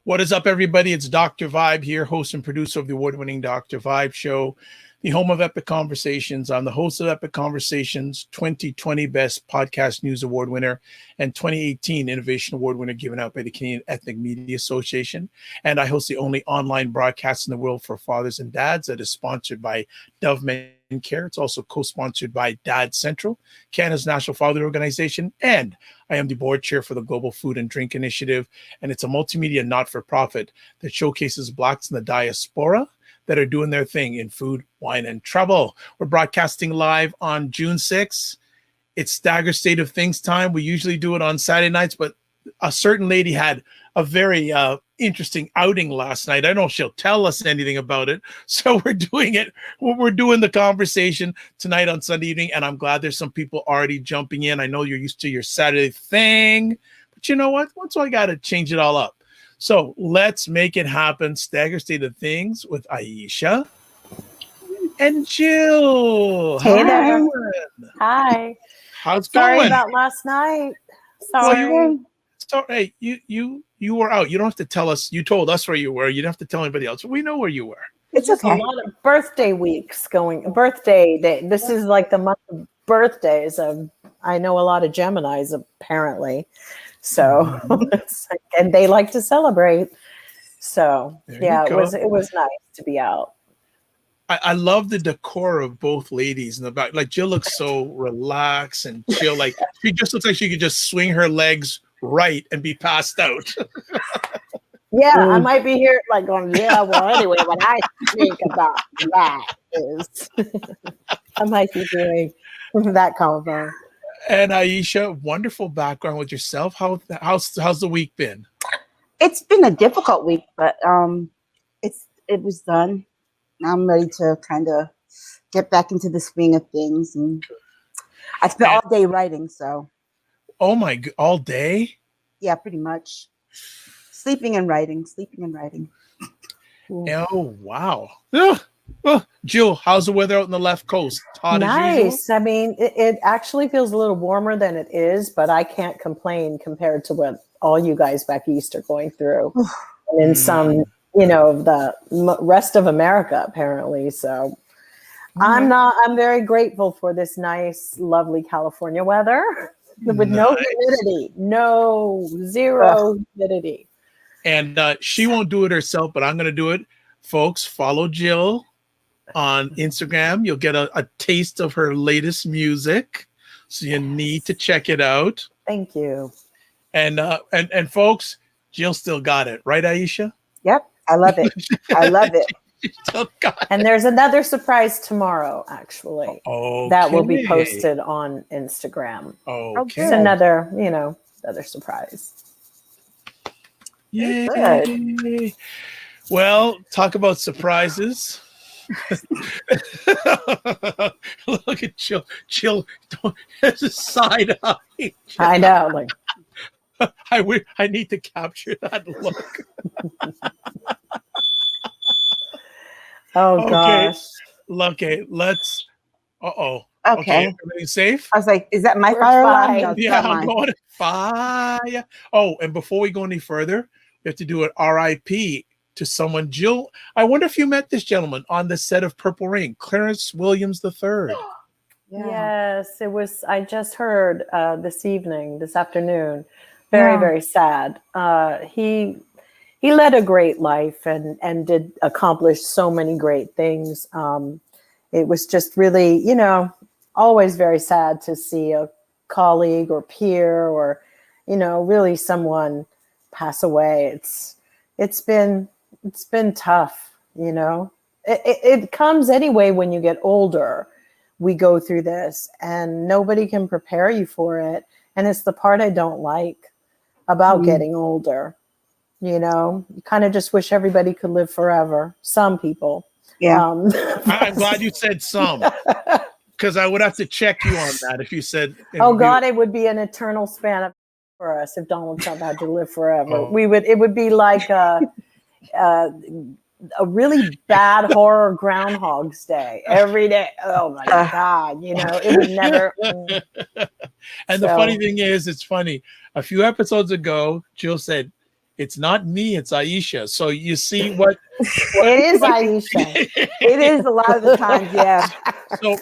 What is up, everybody? It's Dr. Vibe here, host and producer of the award-winning Dr. Vibe Show, the home of Epic Conversations. I'm the host of Epic Conversations, 2020 Best Podcast News Award winner, and 2018 Innovation Award winner given out by the Canadian Ethnic Media Association. And I host the only online broadcast in the world for fathers and dads that is sponsored by Dove Men Care. It's also co-sponsored by Dad Central, Canada's national father organization, and I am the board chair for the Global Food and Drink Initiative, and it's a multimedia not-for-profit that showcases Blacks in the diaspora that are doing their thing in food, wine, and travel. We're broadcasting live on June 6th. It's Staggers State of Things time. We usually do it on Saturday nights, but a certain lady had a very interesting outing last night. I don't know if she'll tell us anything about it. So we're doing it. We're doing the conversation tonight on Sunday evening, and I'm glad there's some people already jumping in. I know you're used to your Saturday thing, but you know what? Once I got to change it all up. So let's make it happen. Stagger State of Things with Aisha and Jill. Hey there. Hi. How's it Sorry going? about last night. Well, Sorry. hey, you were out. You don't have to tell us. You told us where you were. You don't have to tell anybody else. We know where you were. It's just a lot of birthday weeks going. Birthday day. This is like the month of birthdays. I know a lot of Geminis apparently. So it's like, and they like to celebrate. So yeah, it was nice to be out. I love the decor of both ladies in the back. Like Jill looks so relaxed and chill. Like she just looks like she could just swing her legs right and be passed out. Yeah, I might be here like going, yeah, well, anyway, when I think about that is I might be doing that combo. And Aisha, wonderful background with yourself. How's the week been? It's been a difficult week, but it was done. I'm ready to kind of get back into the swing of things. And I spent all day writing, so. Oh my, all day? Yeah, pretty much. Sleeping and writing. Oh, wow. Jill, how's the weather out in the left coast? Hot nice. I mean, it actually feels a little warmer than it is, but I can't complain compared to what all you guys back east are going through. And in some, the rest of America, apparently. So I'm very grateful for this nice, lovely California weather with no humidity, zero humidity. And she won't do it herself, but I'm going to do it. Folks, follow Jill on Instagram. You'll get a taste of her latest music. So you need to check it out. Thank you. And folks, Jill still got it. Right, Aisha? Yep. I love it. I love it. Still got it. And there's another surprise tomorrow, actually. Okay. That will be posted on Instagram. Okay. It's another surprise. Yay. Well, talk about surprises. Look at Jill. There's a side eye. I know. Like I need to capture that look. Oh gosh. Okay, let's. Okay. Everything safe? I was like, is that my fire alarm? No, yeah, I'm going to fire. Oh, and before we go any further, we have to do an RIP to someone. Jill, I wonder if you met this gentleman on the set of Purple Rain, Clarence Williams III. Yeah. Yes, it was. I just heard this afternoon. Very, very sad. He led a great life and did accomplish so many great things. It was just really, always very sad to see a colleague or peer or, really someone pass away. It's been tough, It comes anyway when you get older. We go through this and nobody can prepare you for it. And it's the part I don't like about getting older. You kind of just wish everybody could live forever. Some people. Yeah. I'm glad you said some, because I would have to check you on that if you said. Oh God, it would be an eternal span for us if Donald Trump had to live forever. Oh. It would be like a really bad horror Groundhog's Day every day. Oh my God, it would never. And the funny thing is, it's funny. A few episodes ago, Jill said, It's not me, it's Aisha. So you see what it is Aisha. It is a lot of the times, yeah.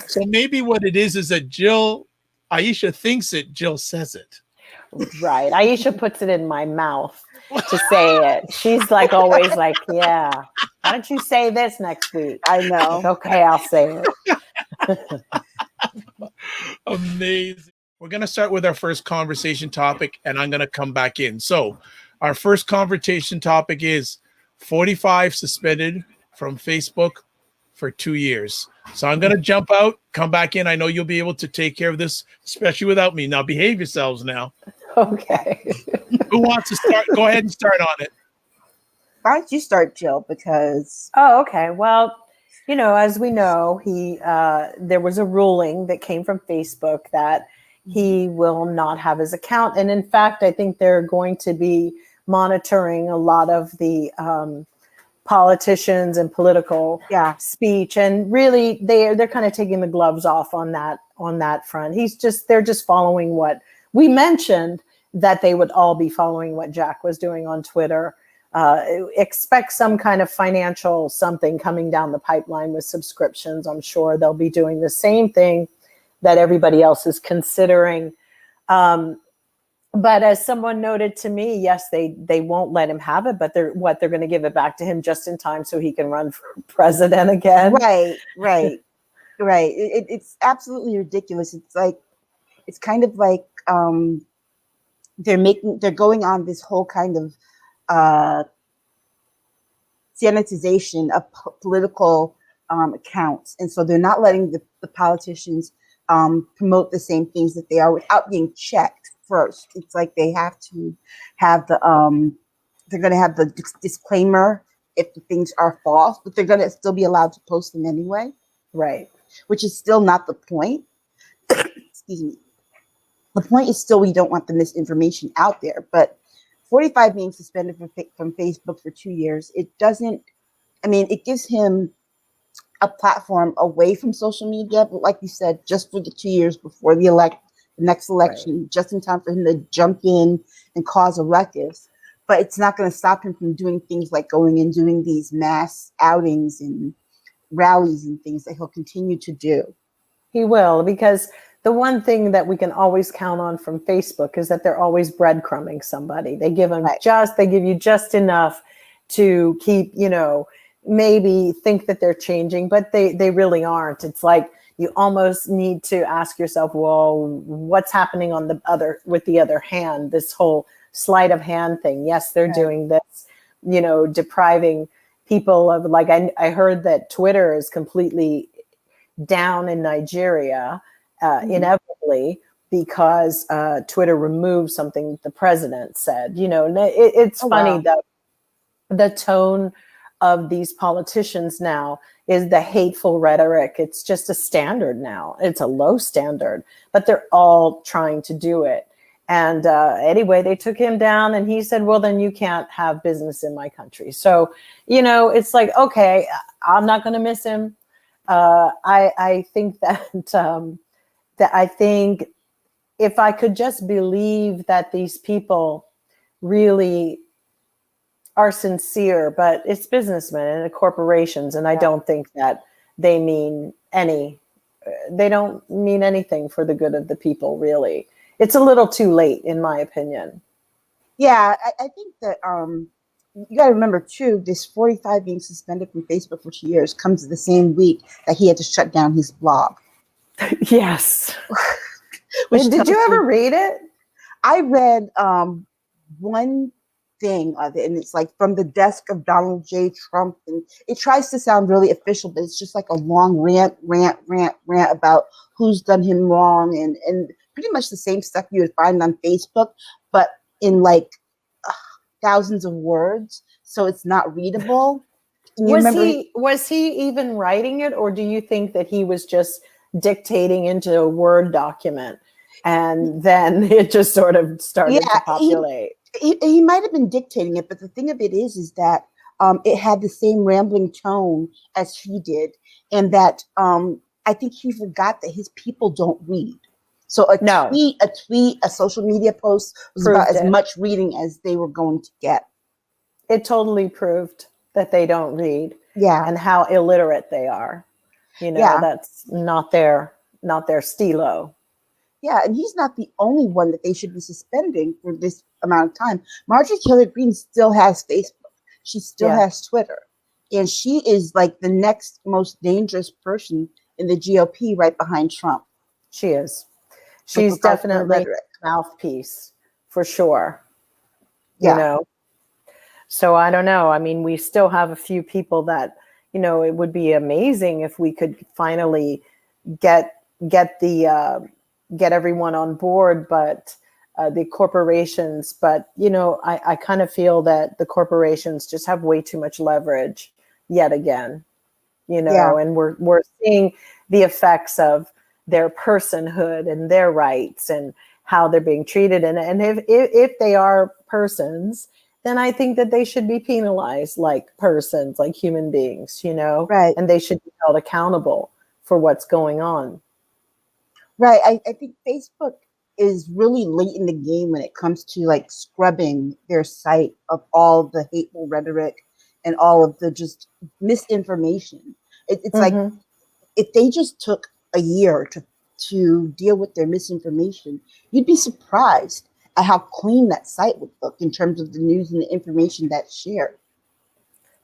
So maybe what it is that Aisha thinks it, Jill says it. Right. Aisha puts it in my mouth to say it. She's like always like, yeah, why don't you say this next week? I know. Like, okay, I'll say it. Amazing. We're going to start with our first conversation topic, and I'm going to come back in. So our first conversation topic is 45 suspended from Facebook for 2 years. So I'm going to jump out, come back in. I know you'll be able to take care of this, especially without me. Now behave yourselves now. Okay. Who wants to start? Go ahead and start on it. Why don't you start, Jill? Because Okay. Well, as we know, there was a ruling that came from Facebook that he will not have his account. And in fact, I think they're going to be monitoring a lot of the politicians and political speech. And really, they're kind of taking the gloves off on that front. They're just following what we mentioned, that they would all be following what Jack was doing on Twitter. Expect some kind of financial something coming down the pipeline with subscriptions. I'm sure they'll be doing the same thing that everybody else is considering. But as someone noted to me, yes, they won't let him have it, but they're going to give it back to him just in time so he can run for president again. Right. It's absolutely ridiculous. It's kind of like they're going on this whole kind of sanitization of political accounts, and so they're not letting the politicians promote the same things that they are without being checked first. It's like they have to have they're going to have the disclaimer if the things are false, but they're going to still be allowed to post them anyway. Right. Which is still not the point. Excuse me. The point is still we don't want the misinformation out there. But 45 being suspended from Facebook for 2 years, it gives him a platform away from social media. But like you said, just for the 2 years before the next election, right, just in time for him to jump in and cause a ruckus. But it's not going to stop him from doing things like going and doing these mass outings and rallies and things that he'll continue to do. He will, because the one thing that we can always count on from Facebook is that they're always breadcrumbing somebody. They give them they give you just enough to keep, maybe think that they're changing, but they really aren't. It's like you almost need to ask yourself, well, what's happening with the other hand, this whole sleight of hand thing. Yes, they're doing this, depriving people of, like, I heard that Twitter is completely down in Nigeria, inevitably, because Twitter removed something the president said. It's funny that the tone of these politicians now is the hateful rhetoric. It's just a standard now. It's a low standard, but they're all trying to do it. And anyway, they took him down, and he said, well, then you can't have business in my country. So, it's like, okay, I'm not going to miss him. I think that I think if I could just believe that these people really are sincere, but it's businessmen and corporations, and I don't think that they don't mean anything for the good of the people, really. It's a little too late, in my opinion. Yeah, I think that you got to remember, too, this 45 being suspended from Facebook for 2 years comes the same week that he had to shut down his blog. Yes. Did you ever read it? I read one thing of it, and it's like from the desk of Donald J. Trump, and it tries to sound really official, but it's just like a long rant about who's done him wrong, and pretty much the same stuff you would find on Facebook, but in like thousands of words, so it's not readable. Was he even writing it, or do you think that he was just dictating into a Word document and then it just sort of started to populate? He might have been dictating it, but the thing of it is that it had the same rambling tone as he did, and that I think he forgot that his people don't read. So a tweet, a social media post was about as much reading as they were going to get. it totally proved that they don't read Yeah. and how illiterate they are. Yeah. That's not their stilo. Yeah, and he's not the only one that they should be suspending for this amount of time. Marjorie Taylor Greene still has Facebook. She still has Twitter. And she is like the next most dangerous person in the GOP right behind Trump. She is. She's definitely a mouthpiece for sure. Yeah. So I don't know. I mean, we still have a few people that, it would be amazing if we could finally get everyone on board, but the corporations, but I kind of feel that the corporations just have way too much leverage yet again, and we're seeing the effects of their personhood and their rights and how they're being treated. And if they are persons, then I think that they should be penalized like persons, like human beings, Right. And they should be held accountable for what's going on. Right. I think Facebook is really late in the game when it comes to like scrubbing their site of all the hateful rhetoric and all of the just misinformation. It's like if they just took a year to deal with their misinformation, you'd be surprised at how clean that site would look in terms of the news and the information that's shared.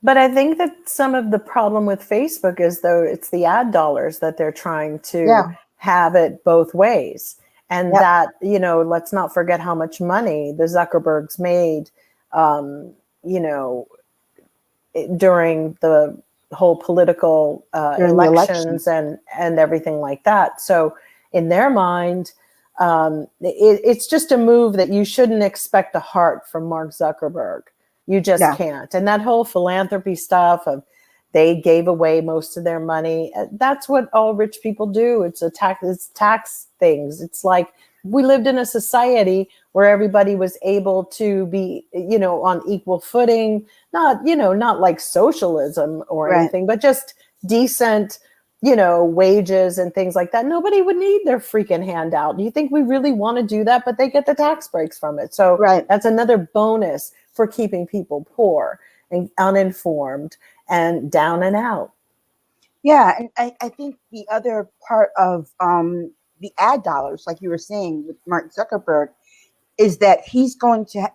But I think that some of the problem with Facebook is, though, it's the ad dollars that they're trying to have it both ways. And that, let's not forget how much money the Zuckerbergs made, during the whole political elections and everything like that. So in their mind, it's just a move that you shouldn't expect a heart from Mark Zuckerberg. You just can't. And that whole philanthropy stuff of they gave away most of their money. That's what all rich people do. It's tax things. It's like we lived in a society where everybody was able to be, on equal footing, not like socialism or anything, but just decent, wages and things like that. Nobody would need their freaking handout. Do you think we really want to do that? But they get the tax breaks from it. So that's another bonus for keeping people poor and uninformed and down and out. Yeah, and I think the other part of the ad dollars, like you were saying with Mark Zuckerberg, is that he's going to,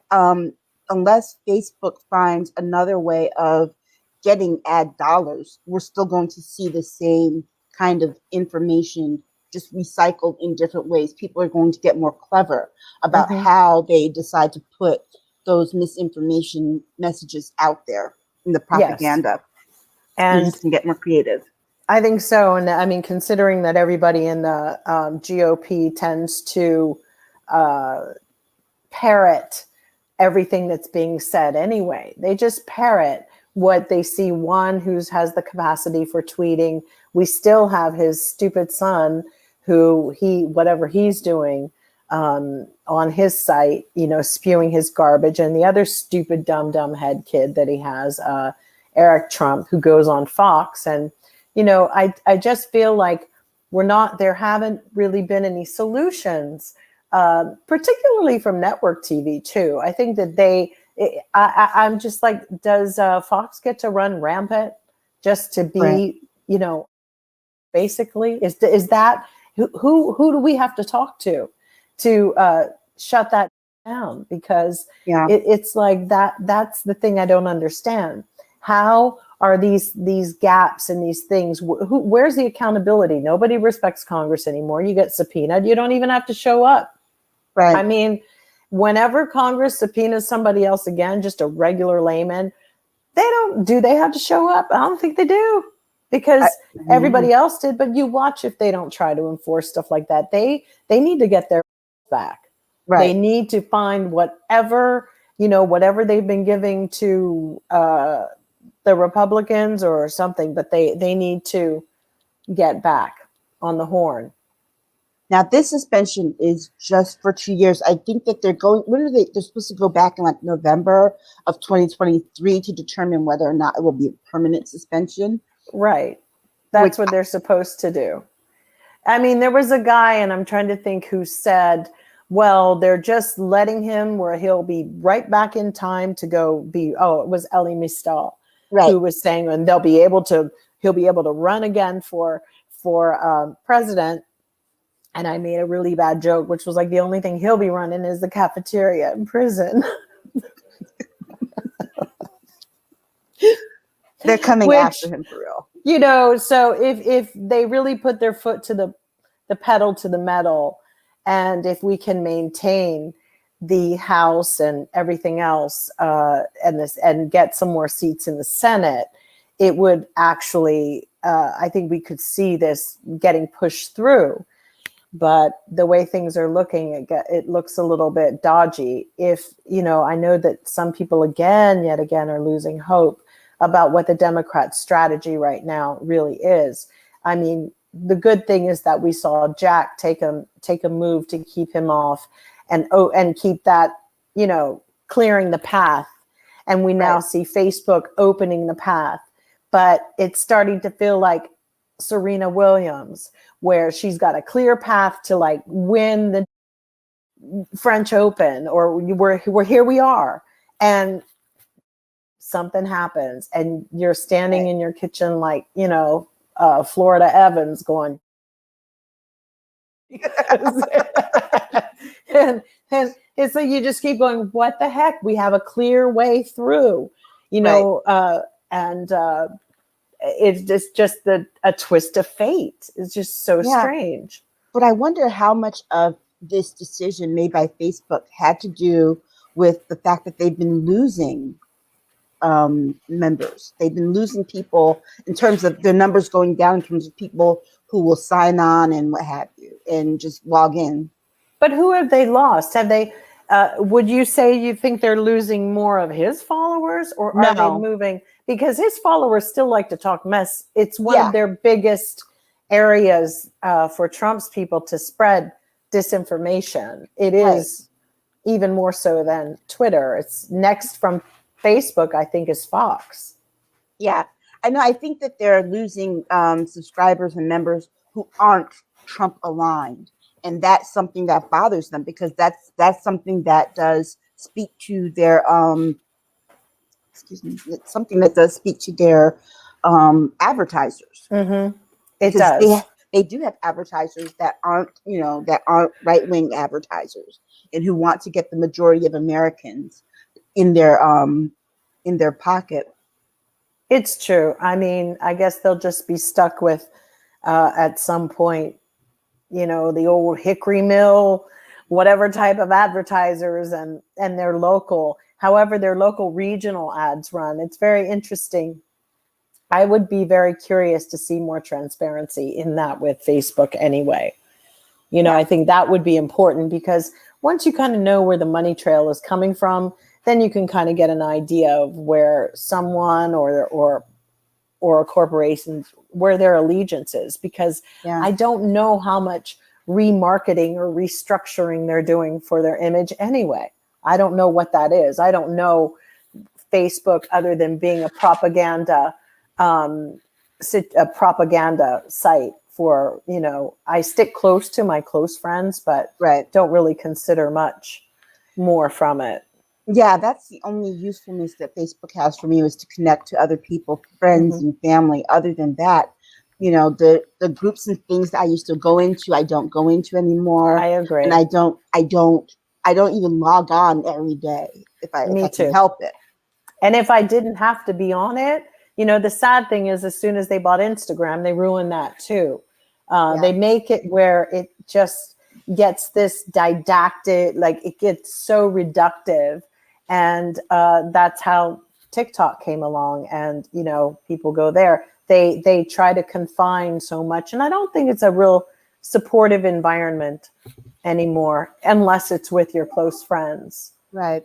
unless Facebook finds another way of getting ad dollars, we're still going to see the same kind of information just recycled in different ways. People are going to get more clever about how they decide to put those misinformation messages out there in the propaganda. And just can get more creative. I think so. And I mean, considering that everybody in the GOP tends to parrot everything that's being said anyway. They just parrot what they see. One who has the capacity for tweeting. We still have his stupid son who whatever he's doing on his site, spewing his garbage, and the other stupid dumb head kid that he has, Eric Trump, who goes on Fox. And, I just feel like there haven't really been any solutions, particularly from network TV too. I think that I'm just like, does Fox get to run rampant just to be, basically is that who do we have to talk to shut that down? Because it's like that's the thing I don't understand. How are these gaps and these things? Where's the accountability? Nobody respects Congress anymore. You get subpoenaed. You don't even have to show up. Right. I mean, whenever Congress subpoenas somebody else again, just a regular layman, do they have to show up? I don't think they do, because everybody else did. But you watch if they don't try to enforce stuff like that. They need to get their back. Right. They need to find whatever they've been giving to the Republicans or something, but they need to get back on the horn. Now, this suspension is just for 2 years. I think that they're supposed to go back in like November of 2023 to determine whether or not it will be a permanent suspension. Right. That's what they're supposed to do. I mean, there was a guy, and I'm trying to think who said, well, they're just letting him where he'll be right back in time to go be, it was Elie Mystal who was saying, and he'll be able to run again for president. And I made a really bad joke, which was like, the only thing he'll be running is the cafeteria in prison. They're coming after him for real. You know, so if they really put their foot to the pedal to the metal, and if we can maintain the House and everything else, and get some more seats in the Senate, it would actually, I think we could see this getting pushed through. But the way things are looking, it looks a little bit dodgy. If, you know, I know that some people yet again are losing hope about what the Democrats' strategy right now really is. I mean, the good thing is that we saw Jack take a move to keep him off and keep that, you know, clearing the path. And we now see Facebook opening the path. But it's starting to feel like Serena Williams, where she's got a clear path to like win the French Open, or we're here we are, and something happens and you're standing in your kitchen like, you know, Florida Evans going and it's like you just keep going, what the heck, we have a clear way through, you know. It's just a twist of fate. It's just so strange. But I wonder how much of this decision made by Facebook had to do with the fact that they've been losing members. They've been losing people in terms of their numbers going down in terms of people who will sign on and what have you and just log in. But who have they lost? Have they, would you say you think they're losing more of his followers, or are they moving? Because his followers still like to talk mess. It's one of their biggest areas for Trump's people to spread disinformation. It is even more so than Twitter. It's next from Facebook, I think, is Fox. Yeah. I know. I think that they're losing subscribers and members who aren't Trump aligned. And that's something that bothers them, because that's something that does speak to their it's something that does speak to their advertisers. Mm-hmm. It does. They do have advertisers that aren't right-wing advertisers and who want to get the majority of Americans in their pocket. It's true. I mean, I guess they'll just be stuck with at some point, you know, the old Hickory Mill, whatever type of advertisers, and their local, however their local regional ads run. It's very interesting. I would be very curious to see more transparency in that with Facebook anyway. You know, I think that would be important, because once you kind of know where the money trail is coming from, then you can kind of get an idea of where someone or a corporation, where their allegiance is, because I don't know how much remarketing or restructuring they're doing for their image anyway. I don't know what that is. I don't know Facebook other than being a propaganda site for, you know, I stick close to my close friends, but don't really consider much more from it. Yeah, that's the only usefulness that Facebook has for me, was to connect to other people, friends and family. Other than that, you know, the groups and things that I used to go into, I don't go into anymore. I agree. And I don't even log on every day if I can help it. And if I didn't have to be on it, you know, the sad thing is, as soon as they bought Instagram, they ruined that too. They make it where it just gets this didactic, like it gets so reductive. And that's how TikTok came along, and, you know, people go there. They try to confine so much, and I don't think it's a real supportive environment anymore, unless it's with your close friends. Right.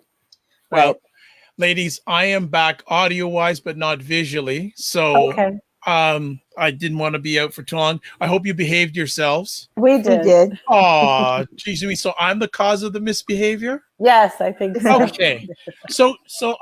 Well, ladies, I am back audio-wise, but not visually. So I didn't want to be out for too long. I hope you behaved yourselves. We We did. did. Oh, geez, so I'm the cause of the misbehavior? Yes, I think so. Okay. So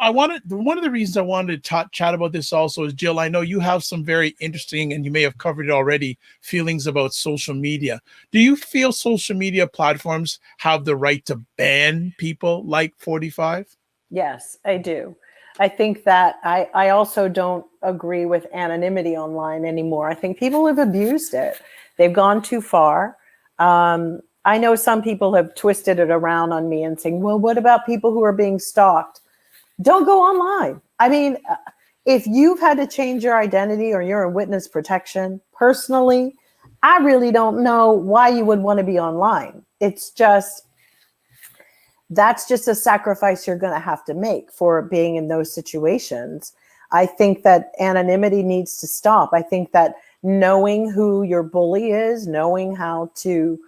one of the reasons I wanted to chat about this also is, Jill, I know you have some very interesting, and you may have covered it already, feelings about social media. Do you feel social media platforms have the right to ban people like 45? Yes, I do. I think that I also don't agree with anonymity online anymore. I think people have abused it. They've gone too far. I know some people have twisted it around on me and saying, well, what about people who are being stalked? Don't go online. I mean, if you've had to change your identity or you're in witness protection, personally, I really don't know why you would want to be online. It's just, that's just a sacrifice you're going to have to make for being in those situations. I think that anonymity needs to stop. I think that knowing who your bully is, knowing how to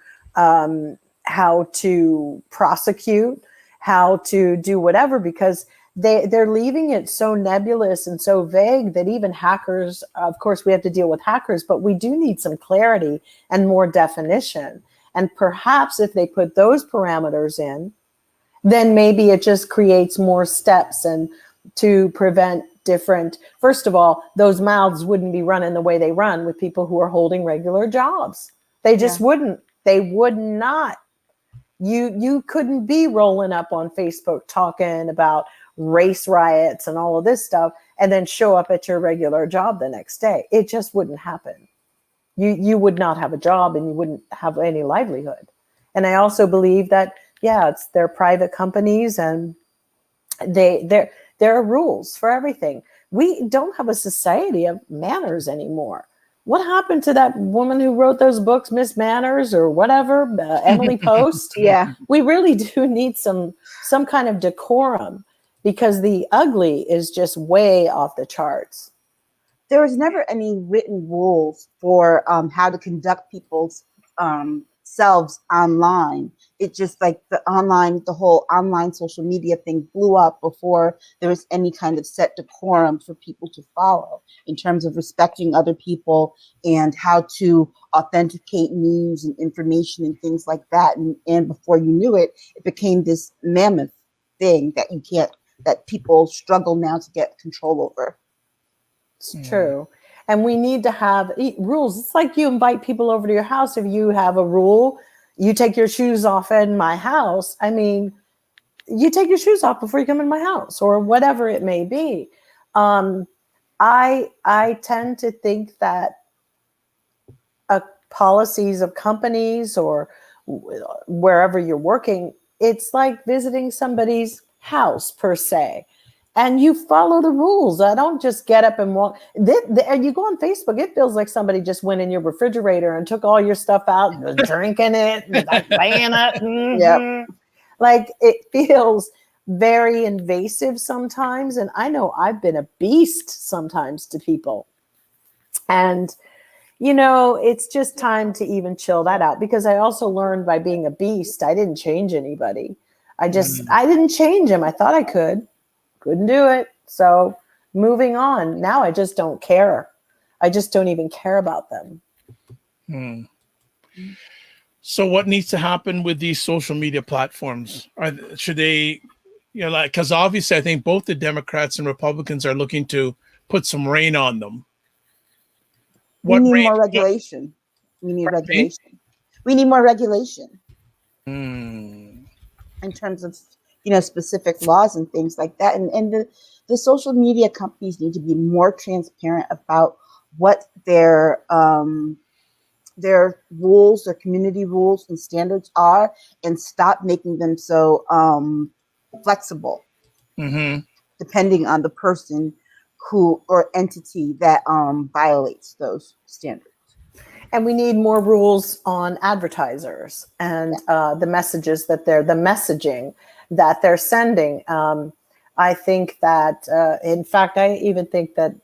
prosecute, how to do whatever, because they're leaving it so nebulous and so vague that even hackers, of course, we have to deal with hackers, but we do need some clarity and more definition. And perhaps if they put those parameters in, then maybe it just creates more steps and to prevent different, first of all, those mouths wouldn't be running the way they run with people who are holding regular jobs. They just wouldn't. They would not. You couldn't be rolling up on Facebook talking about race riots and all of this stuff and then show up at your regular job the next day. It just wouldn't happen. You would not have a job and you wouldn't have any livelihood. And I also believe that, they're private companies and there are rules for everything. We don't have a society of manners anymore. What happened to that woman who wrote those books, Miss Manners or whatever, Emily Post? Yeah. We really do need some kind of decorum because the ugly is just way off the charts. There was never any written rules for how to conduct people's selves online. It just like the whole online social media thing blew up before there was any kind of set decorum for people to follow in terms of respecting other people and how to authenticate news and information and things like that. And before you knew it, it became this mammoth thing that people struggle now to get control over. It's true. And we need to have rules. It's like you invite people over to your house. If you have a rule, you take your shoes off in my house. I mean, you take your shoes off before you come in my house or whatever it may be. I tend to think that policies of companies or wherever you're working, it's like visiting somebody's house per se. And you follow the rules. I don't just get up and walk. You go on Facebook, it feels like somebody just went in your refrigerator and took all your stuff out and was drinking it and like playing it. Mm-hmm. Yep. Like it feels very invasive sometimes. And I know I've been a beast sometimes to people. And, it's just time to even chill that out because I also learned by being a beast, I didn't change anybody. I didn't change them. I thought I could. Couldn't do it. So moving on. Now I just don't care. I just don't even care about them. So what needs to happen with these social media platforms? Should they, because obviously I think both the Democrats and Republicans are looking to put some rein on them. We need more regulation. We need regulation. We need more regulation. In terms of specific laws and things like that. And the social media companies need to be more transparent about what their rules, their community rules and standards are, and stop making them so flexible, depending on the person or entity that violates those standards. And we need more rules on advertisers and the messaging that they're sending. I think that, in fact, I even think that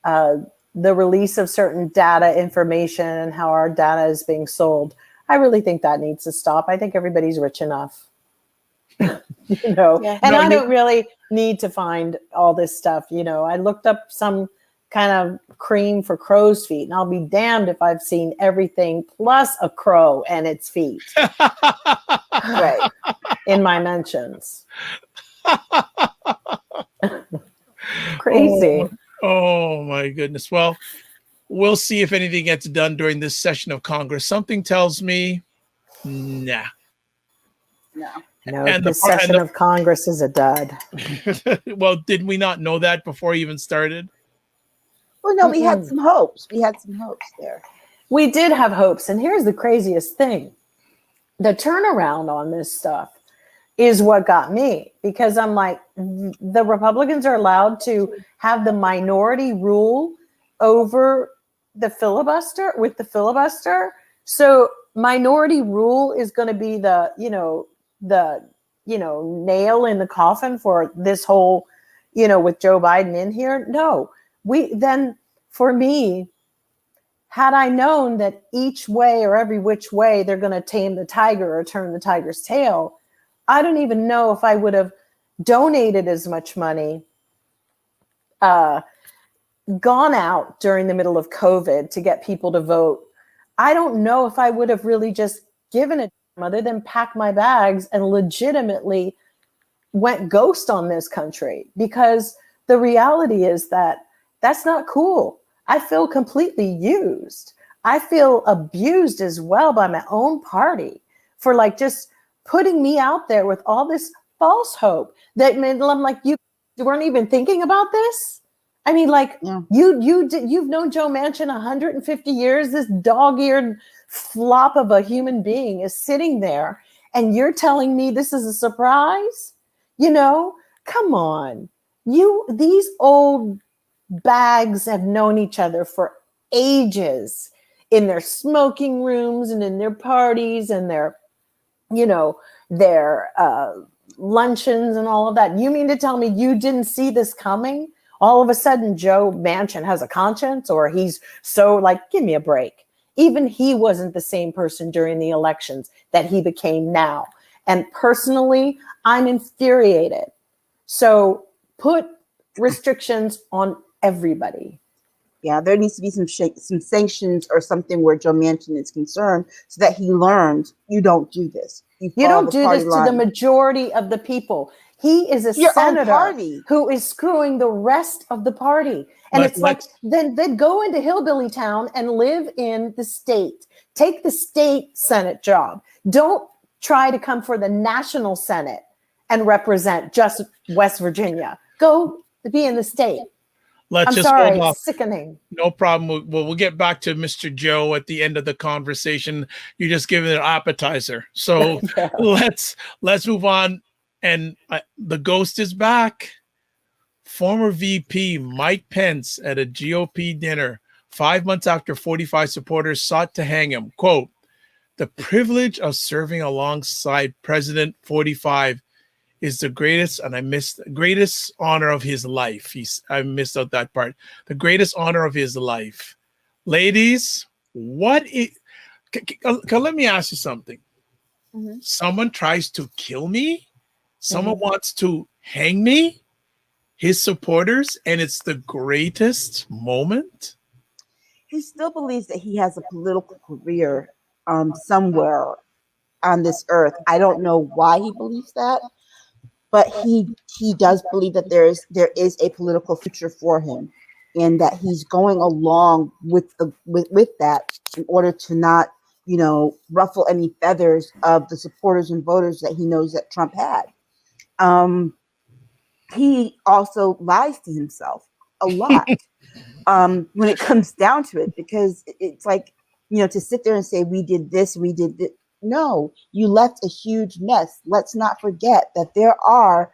the release of certain data information and how our data is being sold, I really think that needs to stop. I think everybody's rich enough, and I don't really need to find all this stuff. I looked up some kind of cream for crow's feet. And I'll be damned if I've seen everything plus a crow and its feet. Right. In my mentions. Crazy. Oh my goodness. Well, we'll see if anything gets done during this session of Congress. Something tells me, nah. No, And this session of Congress is a dud. Well, did we not know that before he even started? Well, no, we had some hopes. We had some hopes there. We did have hopes. And here's the craziest thing. The turnaround on this stuff is what got me, because I'm like, the Republicans are allowed to have the minority rule over the filibuster with the filibuster. So minority rule is going to be the nail in the coffin for this whole, with Joe Biden in here. No, for me, had I known that each way or every which way they're going to tame the tiger or turn the tiger's tail, I don't even know if I would have donated as much money, gone out during the middle of COVID to get people to vote. I don't know if I would have really just given it other than pack my bags and legitimately went ghost on this country, because the reality is that that's not cool. I feel completely used. I feel abused as well by my own party for just putting me out there with all this false hope that I'm like, you weren't even thinking about this. I mean, you've known Joe Manchin 150 years. This dog-eared flop of a human being is sitting there, and you're telling me this is a surprise? Come on. These old bags have known each other for ages in their smoking rooms and in their parties and their luncheons and all of that. You mean to tell me you didn't see this coming? All of a sudden, Joe Manchin has a conscience, or he's so give me a break. Even he wasn't the same person during the elections that he became now. And personally, I'm infuriated. So put restrictions on everybody. Yeah, there needs to be some sanctions or something where Joe Manchin is concerned, so that he learns you don't do this. You don't do this to the majority of the people. He is a senator who is screwing the rest of the party. And then go into hillbilly town and live in the state. Take the state Senate job. Don't try to come for the national Senate and represent just West Virginia. Go be in the state. I'm sorry, hold off. Sickening. No problem. We'll get back to Mr. Joe at the end of the conversation. You just give it an appetizer. So Yeah. let's move on. And the ghost is back. Former VP Mike Pence at a GOP dinner 5 months after 45 supporters sought to hang him. Quote, "The privilege of serving alongside President 45 is the greatest," and greatest honor of his life. I missed out that part. The greatest honor of his life. Ladies, let me ask you something. Mm-hmm. Someone tries to kill me. Someone wants to hang me, his supporters, and it's the greatest moment. He still believes that he has a political career somewhere on this earth. I don't know why he believes that, but he does believe that there is a political future for him, and that he's going along with that in order to not, ruffle any feathers of the supporters and voters that he knows that Trump had. He also lies to himself a lot when it comes down to it, because it's to sit there and say, we did this. No, you left a huge mess. Let's not forget that there are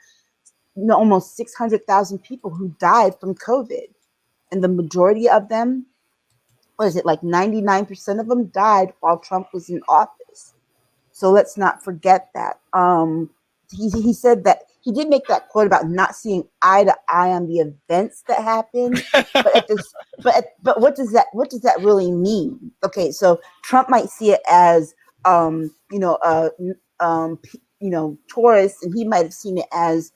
almost 600,000 people who died from COVID. And the majority of them, 99% of them died while Trump was in office. So let's not forget that. He said that he did make that quote about not seeing eye to eye on the events that happened. But what does that really mean? Okay, so Trump might see it as tourists, and he might have seen it as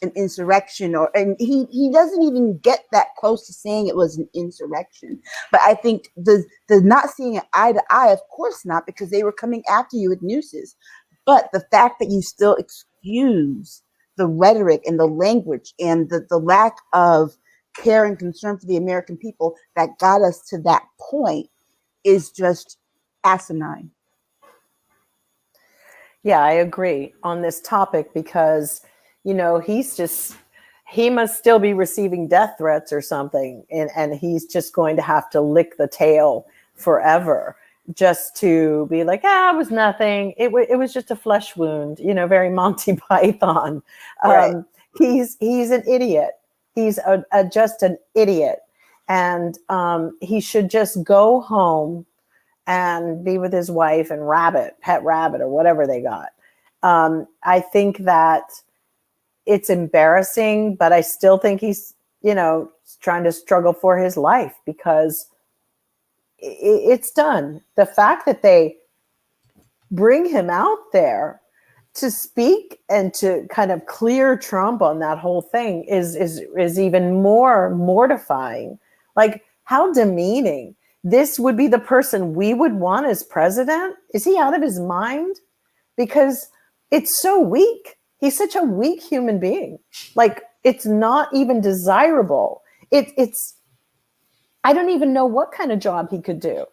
an insurrection, and he doesn't even get that close to saying it was an insurrection. But I think the not seeing it eye to eye, of course not, because they were coming after you with nooses. But the fact that you still excuse the rhetoric and the language and the lack of care and concern for the American people that got us to that point is just asinine. Yeah, I agree on this topic because, you know, he must still be receiving death threats or something. And he's just going to have to lick the tail forever just to be like, it was nothing. It was just a flesh wound, you know, very Monty Python. Right. He's an idiot. He's just an idiot. And he should just go home and be with his wife and pet rabbit, or whatever they got. I think that it's embarrassing, but I still think he's, you know, trying to struggle for his life because it's done. The fact that they bring him out there to speak and to kind of clear Trump on that whole thing is even more mortifying. Like, how demeaning. This would be the person we would want as president? Is he out of his mind? Because it's so weak. He's such a weak human being. Like, it's not even desirable. It's I don't even know what kind of job he could do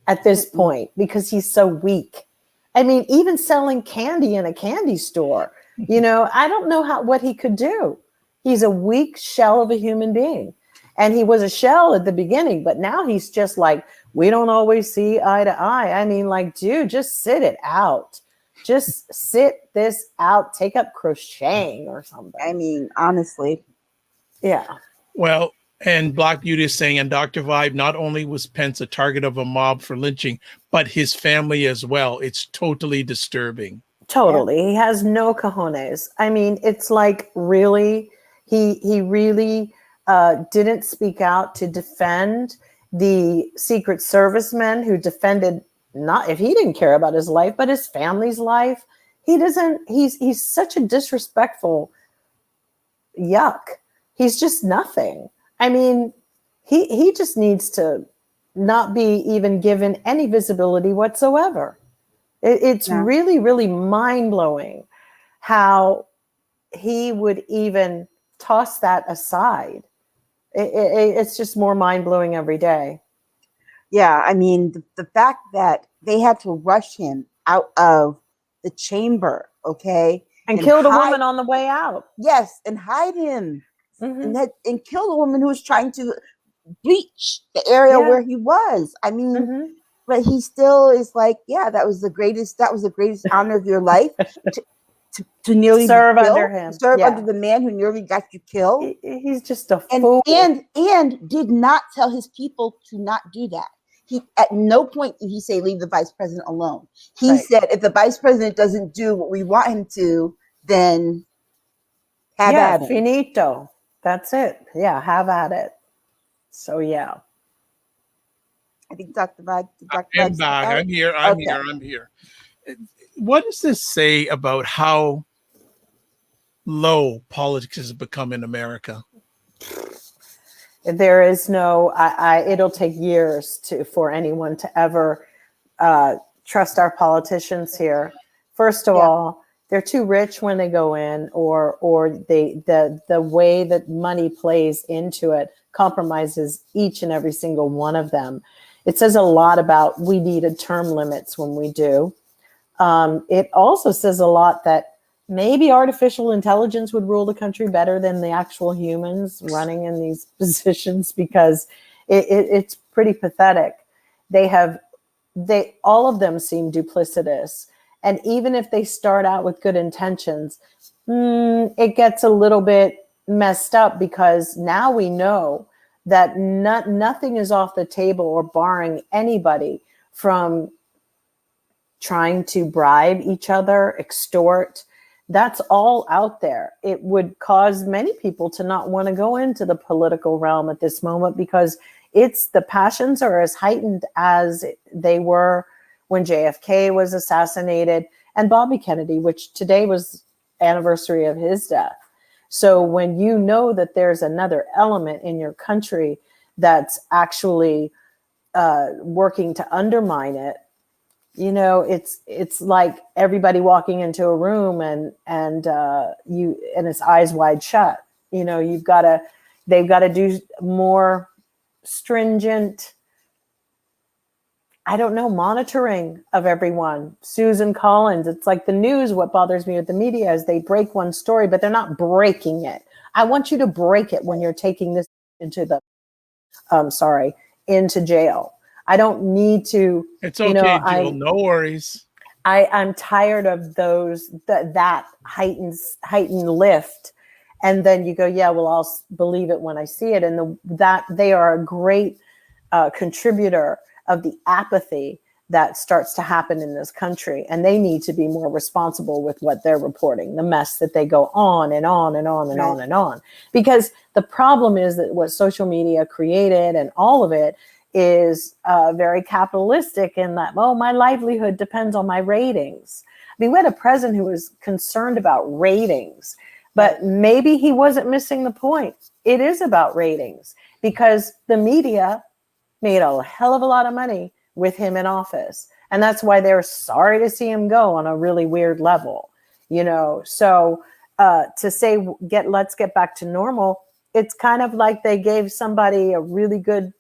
at this point because he's so weak. I mean, even selling candy in a candy store, you know, I don't know what he could do. He's a weak shell of a human being. And he was a shell at the beginning, but now he's just like, we don't always see eye to eye. I mean, like, dude, just sit it out. Just sit this out. Take up crocheting or something. I mean, honestly. Yeah. Well, and Black Beauty is saying, and Dr. Vibe, not only was Pence a target of a mob for lynching, but his family as well. It's totally disturbing. Totally. Yeah. He has no cojones. I mean, it's like, really, he really didn't speak out to defend the Secret Service men who defended, not if he didn't care about his life, but his family's life. He's such a disrespectful yuck. He's just nothing. I mean, he just needs to not be even given any visibility whatsoever. It's really, really mind-blowing how he would even toss that aside. It's just more mind-blowing every day. Yeah, I mean, the fact that they had to rush him out of the chamber, okay? And killed a woman on the way out. Yes, and hide him. Mm-hmm. And kill the woman who was trying to breach the area where he was. I mean, but he still is like, that was the greatest honor of your life to nearly serve under him. Serve under the man who nearly got you killed. He's just a fool. And did not tell his people to not do that. He at no point did he say leave the vice president alone. He said if the vice president doesn't do what we want him to, then have at it. Finito. That's it. Yeah, have at it. So yeah. I think Dr. Vibe. I'm back. I'm here. I'm here. What does this say about how low politics has become in America? There is no. It'll take years for anyone to ever trust our politicians here. First of all, they're too rich when they go in, or the way that money plays into it compromises each and every single one of them. It says a lot about we needed term limits when we do. It also says a lot that maybe artificial intelligence would rule the country better than the actual humans running in these positions, because it's pretty pathetic. All of them seem duplicitous. And even if they start out with good intentions, it gets a little bit messed up, because now we know that nothing is off the table or barring anybody from trying to bribe each other, extort. That's all out there. It would cause many people to not want to go into the political realm at this moment, because the passions are as heightened as they were when JFK was assassinated and Bobby Kennedy, which today was anniversary of his death. So when you know that there's another element in your country that's actually working to undermine it, you know, it's like everybody walking into a room and it's eyes wide shut. You know, they've got to do more stringent, I don't know, monitoring of everyone. Susan Collins, it's like the news. What bothers me with the media is they break one story, but they're not breaking it. I want you to break it when you're taking this into the, into jail. I don't need to. It's okay, Jill. No worries. I'm tired of that heightened lift. And then you go, yeah, well, I'll believe it when I see it. And that they are a great contributor of the apathy that starts to happen in this country. And they need to be more responsible with what they're reporting, the mess that they go on and on and on and on and on. Because the problem is that what social media created and all of it is very capitalistic in that, oh, my livelihood depends on my ratings. I mean, we had a president who was concerned about ratings, but maybe he wasn't missing the point. It is about ratings because the media made a hell of a lot of money with him in office. And that's why they're sorry to see him go on a really weird level, you know? So to say, let's get back to normal, it's kind of like they gave somebody a really good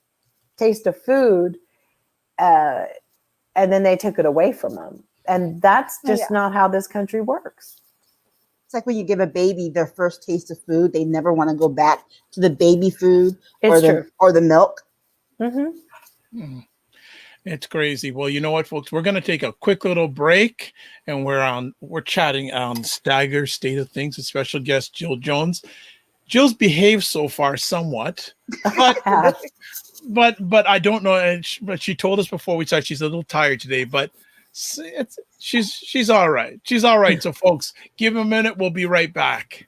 taste of food and then they took it away from them. And that's just not how this country works. It's like when you give a baby their first taste of food, they never want to go back to the baby food or the milk. Mm-hmm. It's crazy. Well, you know what, folks? We're going to take a quick little break, and we're chatting on Staggers State of Things with special guest Jill Jones. Jill's behaved so far somewhat, but I don't know. But she told us before we started she's a little tired today, but she's all right. She's all right. So, folks, give a minute. We'll be right back.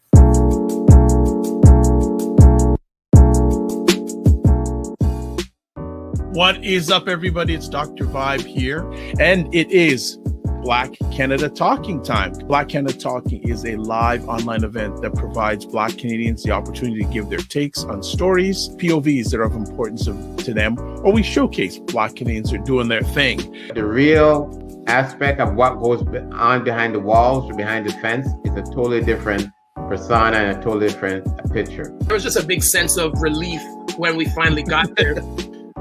What is up, everybody? It's Dr. Vibe here, and it is Black Canada Talking time. Black Canada Talking is a live online event that provides Black Canadians the opportunity to give their takes on stories, POVs that are of importance to them, or we showcase Black Canadians who are doing their thing. The real aspect of what goes on behind the walls or behind the fence is a totally different persona and a totally different picture. There was just a big sense of relief when we finally got there.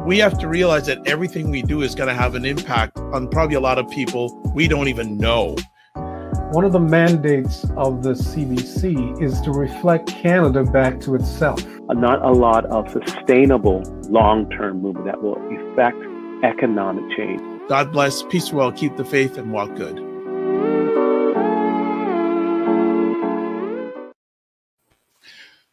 We have to realize that everything we do is going to have an impact on probably a lot of people we don't even know. One of the mandates of the CBC is to reflect Canada back to itself. Not a lot of sustainable long-term movement that will affect economic change. God bless, peace well, keep the faith, and walk good.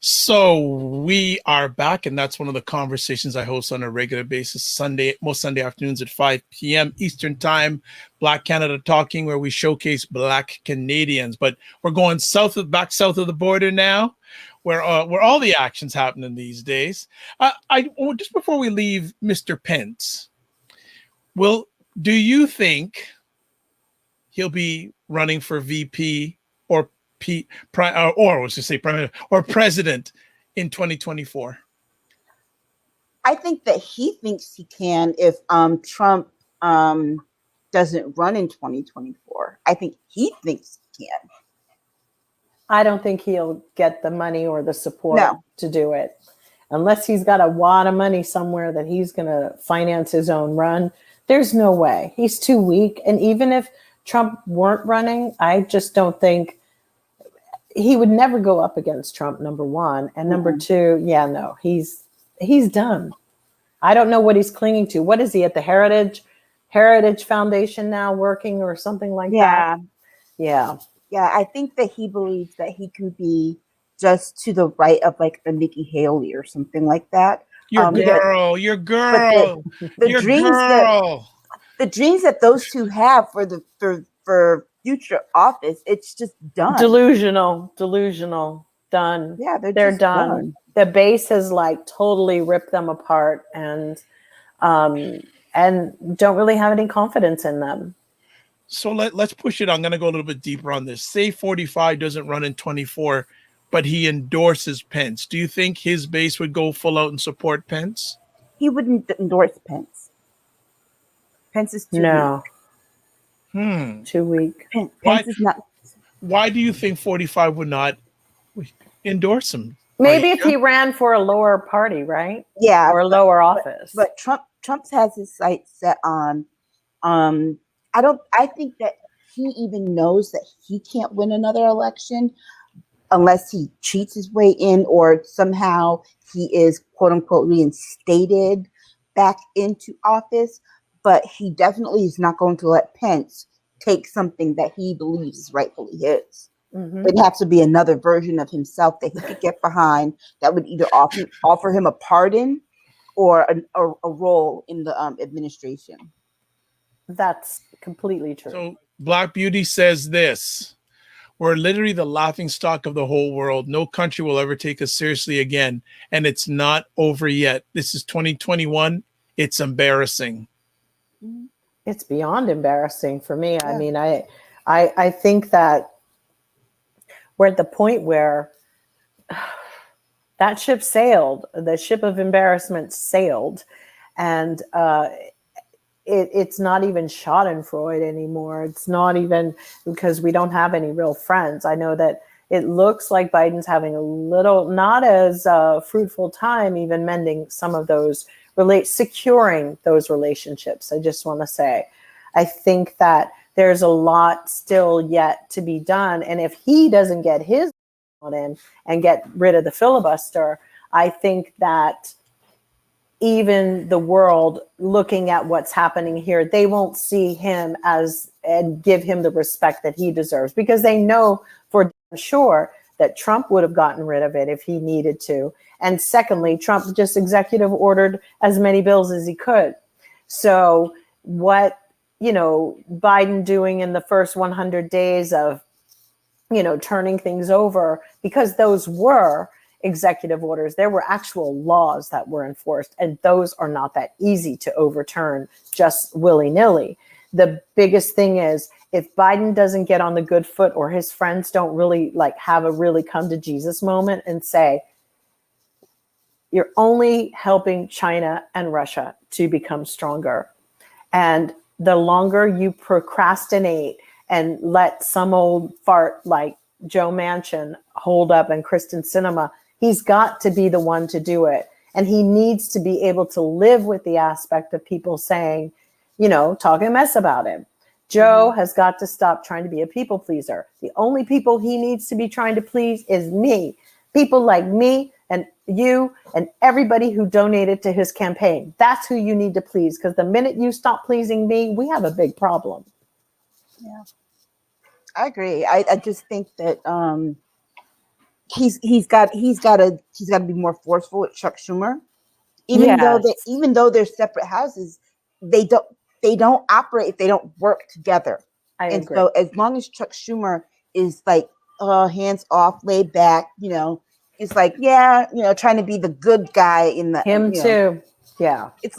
So we are back, and that's one of the conversations I host on a regular basis, most Sunday afternoons at 5 p.m. Eastern Time, Black Canada Talking, where we showcase Black Canadians. But we're going back south of the border now, where all the action's happening these days. Just before we leave, Mr. Pence, do you think he'll be running for VP or president in 2024? I think that he thinks he can if Trump doesn't run in 2024. I think he thinks he can. I don't think he'll get the money or the support to do it. Unless he's got a wad of money somewhere that he's going to finance his own run, there's no way. He's too weak. And even if Trump weren't running, I just don't think he would never go up against Trump, number one. And number two, he's done. I don't know what he's clinging to. What is he at the Heritage Foundation now working or something like that? Yeah. I think that he believes that he can be just to the right of like a Nikki Haley or something like that. Your girl. The dreams that those two have for future office, it's just done. Delusional, done. Yeah, they're done. The base has like totally ripped them apart and don't really have any confidence in them. So let's push it. I'm going to go a little bit deeper on this. Say 45 doesn't run in 24. but he endorses Pence. Do you think his base would go full out and support Pence? He wouldn't endorse Pence. Pence is too No, Hmm. too weak. weak. Why- Pence is not. Why do you think 45 would not endorse him? Maybe if Aisha? he ran for a lower party, right? Yeah, Or a lower office. but Trump has his sights set on. I think that he even knows that he can't win another election unless he cheats his way in, or somehow he is quote unquote reinstated back into office. But he definitely is not going to let Pence take something that he believes is rightfully his. Mhm. It'd have to be another version of himself that he could get behind that would either offer him a pardon or a role in the administration. That's completely true. So Black Beauty says this: we're literally the laughing stock of the whole world. No country will ever take us seriously again. And it's not over yet. This is 2021. It's embarrassing. It's beyond embarrassing for me. I Yeah. mean, I think that we're at the point where that ship sailed, the ship of embarrassment sailed, and it's not even Schadenfreude anymore. It's not even, because we don't have any real friends. I know that it looks like Biden's having a little, not as fruitful time, even mending some of those, securing those relationships. I just want to say, I think that there's a lot still yet to be done. And if he doesn't get his in and get rid of the filibuster, I think that even the world looking at what's happening here, they won't see him as and give him the respect that he deserves, because they know for damn sure that Trump would have gotten rid of it if he needed to. And secondly, Trump just executive ordered as many bills as he could. So what, Biden doing in the first 100 days of, turning things over, because those were executive orders, there were actual laws that were enforced, and those are not that easy to overturn just willy-nilly. The biggest thing is, if Biden doesn't get on the good foot, or his friends don't really have a really come to Jesus moment and say, you're only helping China and Russia to become stronger. And the longer you procrastinate and let some old fart like Joe Manchin hold up and Kristen Sinema, he's got to be the one to do it. And he needs to be able to live with the aspect of people saying, talking mess about him. Joe has got to stop trying to be a people pleaser. The only people he needs to be trying to please is me. People like me and you and everybody who donated to his campaign. That's who you need to please, because the minute you stop pleasing me, we have a big problem. Yeah, I agree. I just think that he's got to be more forceful with Chuck Schumer, even though they're separate houses, they don't operate if they don't work together. I agree. So as long as Chuck Schumer is hands off, laid back, it's trying to be the good guy in the Him too. Yeah. It's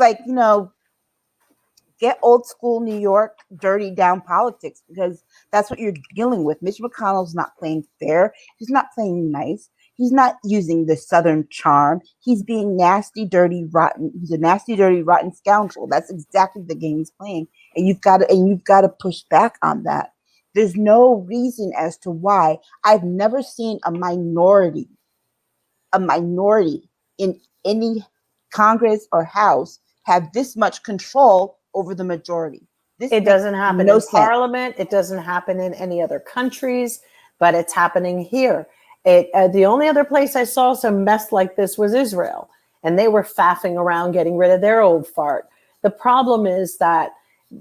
get old school New York dirty down politics, because that's what you're dealing with. Mitch McConnell's not playing fair. He's not playing nice. He's not using the Southern charm. He's being nasty, dirty, rotten. He's a nasty, dirty, rotten scoundrel. That's exactly the game he's playing. And you've got to push back on that. There's no reason as to why. I've never seen a minority in any Congress or House have this much control over the majority. It doesn't happen in Parliament. It doesn't happen in any other countries, but it's happening here. The only other place I saw some mess like this was Israel, and they were faffing around getting rid of their old fart. The problem is that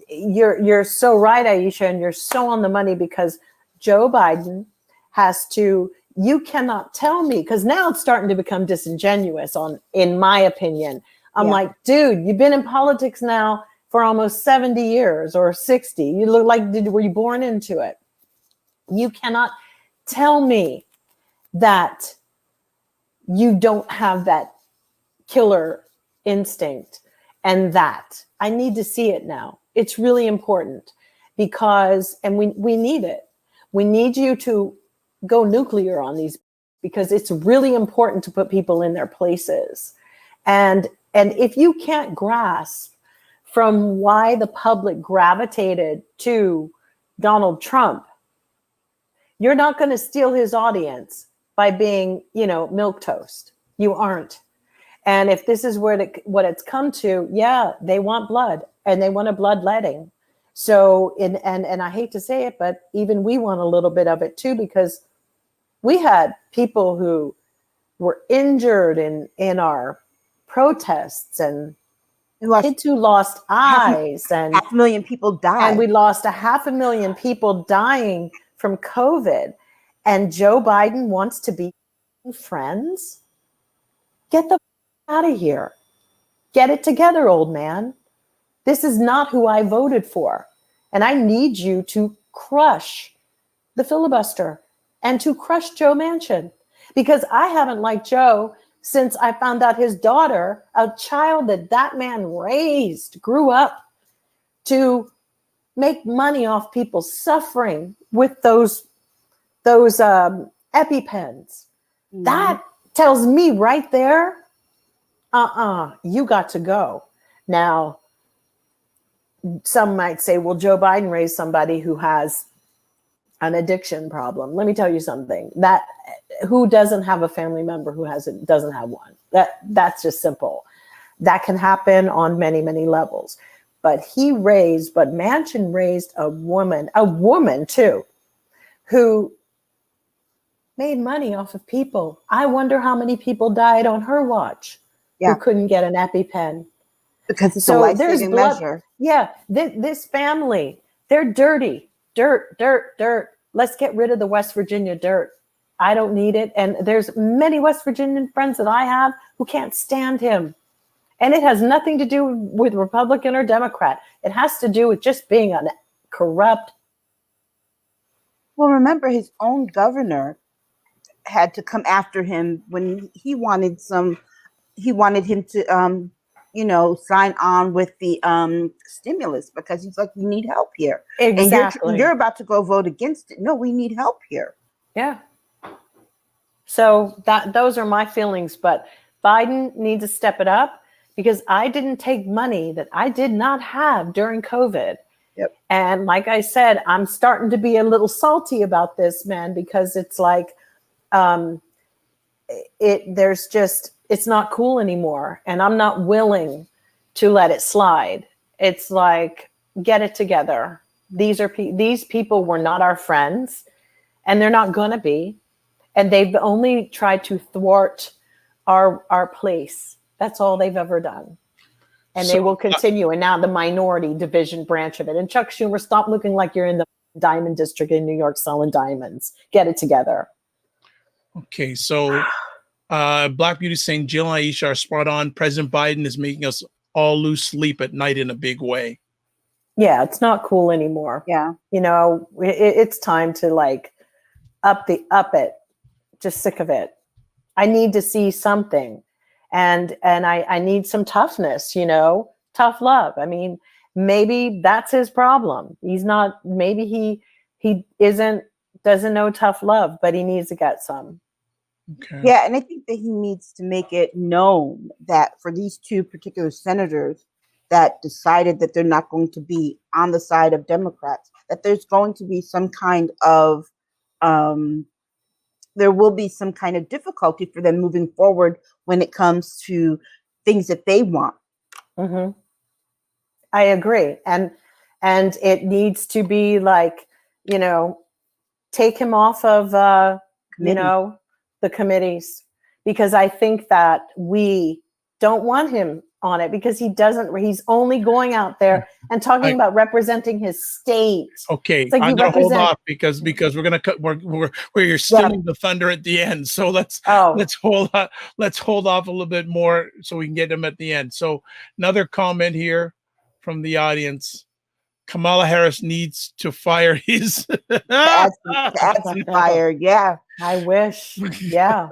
you're so right, Aisha, and you're so on the money, because Joe Biden has to. You cannot tell me, because now it's starting to become disingenuous. In my opinion, I'm like, dude, you've been in politics now for almost 70 years or 60. You look like, were you born into it? You cannot tell me that you don't have that killer instinct, and that I need to see it now. It's really important, because, and we need it. We need you to go nuclear on these because it's really important to put people in their places. And if you can't grasp from why the public gravitated to Donald Trump, you're not going to steal his audience by being, milquetoast. You aren't. And if this is what it's come to, yeah, they want blood and they want a bloodletting. So, and I hate to say it, but even we want a little bit of it too, because we had people who were injured in our protests, and kids who lost eyes, and 500,000 people died. And we lost 500,000 people dying from COVID. And Joe Biden wants to be friends? Get the out of here. Get it together, old man. This is not who I voted for. And I need you to crush the filibuster and to crush Joe Manchin, because I haven't liked Joe since I found out his daughter, a child that man raised, grew up to make money off people suffering with those EpiPens. Mm-hmm. That tells me right there, you got to go. Now, some might say, well, Joe Biden raised somebody who has an addiction problem. Let me tell you something. That who doesn't have a family member who doesn't have one? That's just simple. That can happen on many, many levels. But Manchin raised a woman too, who made money off of people. I wonder how many people died on her watch who couldn't get an EpiPen. Because it's a life-saving measure. Yeah, this family, they're dirty. Dirt. Let's get rid of the West Virginia dirt. I don't need it. And there's many West Virginian friends that I have who can't stand him. And it has nothing to do with Republican or Democrat. It has to do with just being a corrupt. Well, remember, his own governor had to come after him when he wanted him to sign on with the stimulus, because he's like, we need help here. Exactly. And you're about to go vote against it. No, we need help here. Yeah. So those are my feelings, but Biden needs to step it up, because I didn't take money that I did not have during COVID. Yep. And like I said, I'm starting to be a little salty about this, man, because it's like, it's not cool anymore, and I'm not willing to let it slide. It's like, get it together. These people were not our friends, and they're not going to be, and they've only tried to thwart our place. That's all they've ever done, and they will continue. And now the minority division branch of it. And Chuck Schumer, stop looking like you're in the diamond district in New York selling diamonds. Get it together. Okay, so. Black Beauty saying Jill and Aisha are spot on. President Biden is making us all lose sleep at night in a big way. Yeah, it's not cool anymore. Yeah. It's time to up it. Just sick of it. I need to see something. And I need some toughness, tough love. I mean, maybe that's his problem. Maybe he doesn't know tough love, but he needs to get some. Okay. Yeah, and I think that he needs to make it known that for these two particular senators that decided that they're not going to be on the side of Democrats, that there's going to be some kind of there will be some kind of difficulty for them moving forward when it comes to things that they want. Mm-hmm. I agree, and it needs to be take him off of the committees, because I think that we don't want him on it, because he's only going out there and talking about representing his state. Okay, I'm gonna hold off because we're gonna cut. We're you're stealing the thunder at the end. So let's hold off a little bit more so we can get him at the end. So another comment here from the audience: Kamala Harris needs to fire his add some fire. Yeah, I wish. Yeah.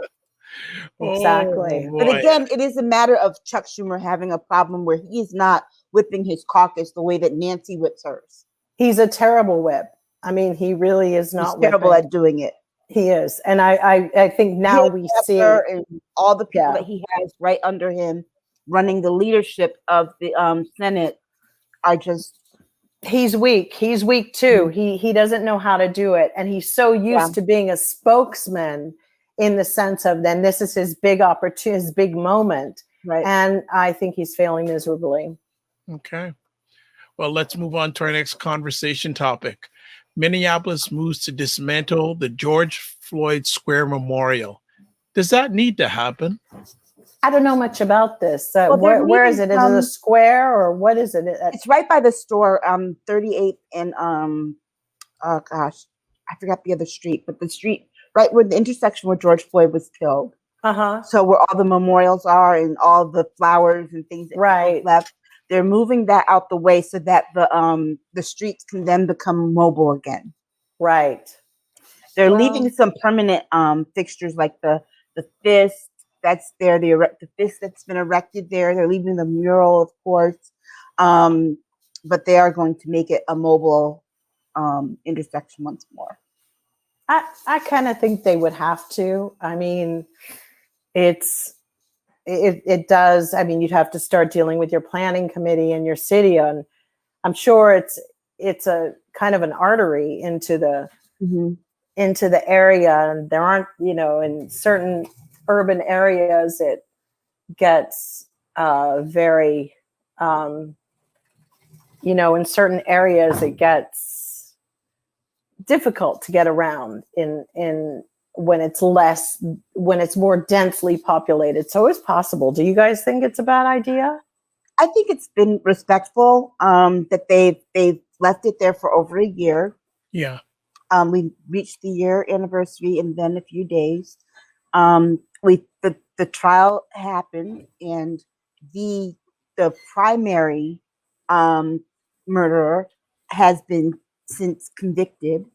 Exactly. But again, it is a matter of Chuck Schumer having a problem where he is not whipping his caucus the way that Nancy whips hers. He's a terrible whip. I mean, he really is not. He's terrible at doing it. He is. And I think now Him, we see. Pepper, and all the people Yeah. that he has right under him running the leadership of the Senate are just He's weak. He's weak too. He doesn't know how to do it. And he's so used to being a spokesman in the sense of then this is his big opportunity, his big moment. right. And I think he's failing miserably. Okay. Well, let's move on to our next conversation topic. Minneapolis moves to dismantle the George Floyd Square Memorial. Does that need to happen? I don't know much about this. Well, they're where is leaving it? Is it a square or what is it? It's right by the store, 38th and oh gosh, I forgot the other street, but the street right where the intersection where George Floyd was killed. Uh-huh. So where all the memorials are and all the flowers and things that Right. left, they're moving that out the way so that the streets can then become mobile again. Right. They're Well- leaving some permanent fixtures like the fist that's there, the fist that's been erected there. They're leaving the mural, of course, but they are going to make it a mobile intersection once more. I kind of think they would have to. I mean, it does. I mean, you'd have to start dealing with your planning committee and your city, and I'm sure it's a kind of an artery into the area, and there aren't, in certain urban areas it gets very, in certain areas it gets difficult to get around in when it's more densely populated. So it's possible. Do you guys think it's a bad idea? I think it's been respectful that they've left it there for over a year. Yeah. We reached the year anniversary in then a few days. The trial happened, and the primary murderer has been since convicted.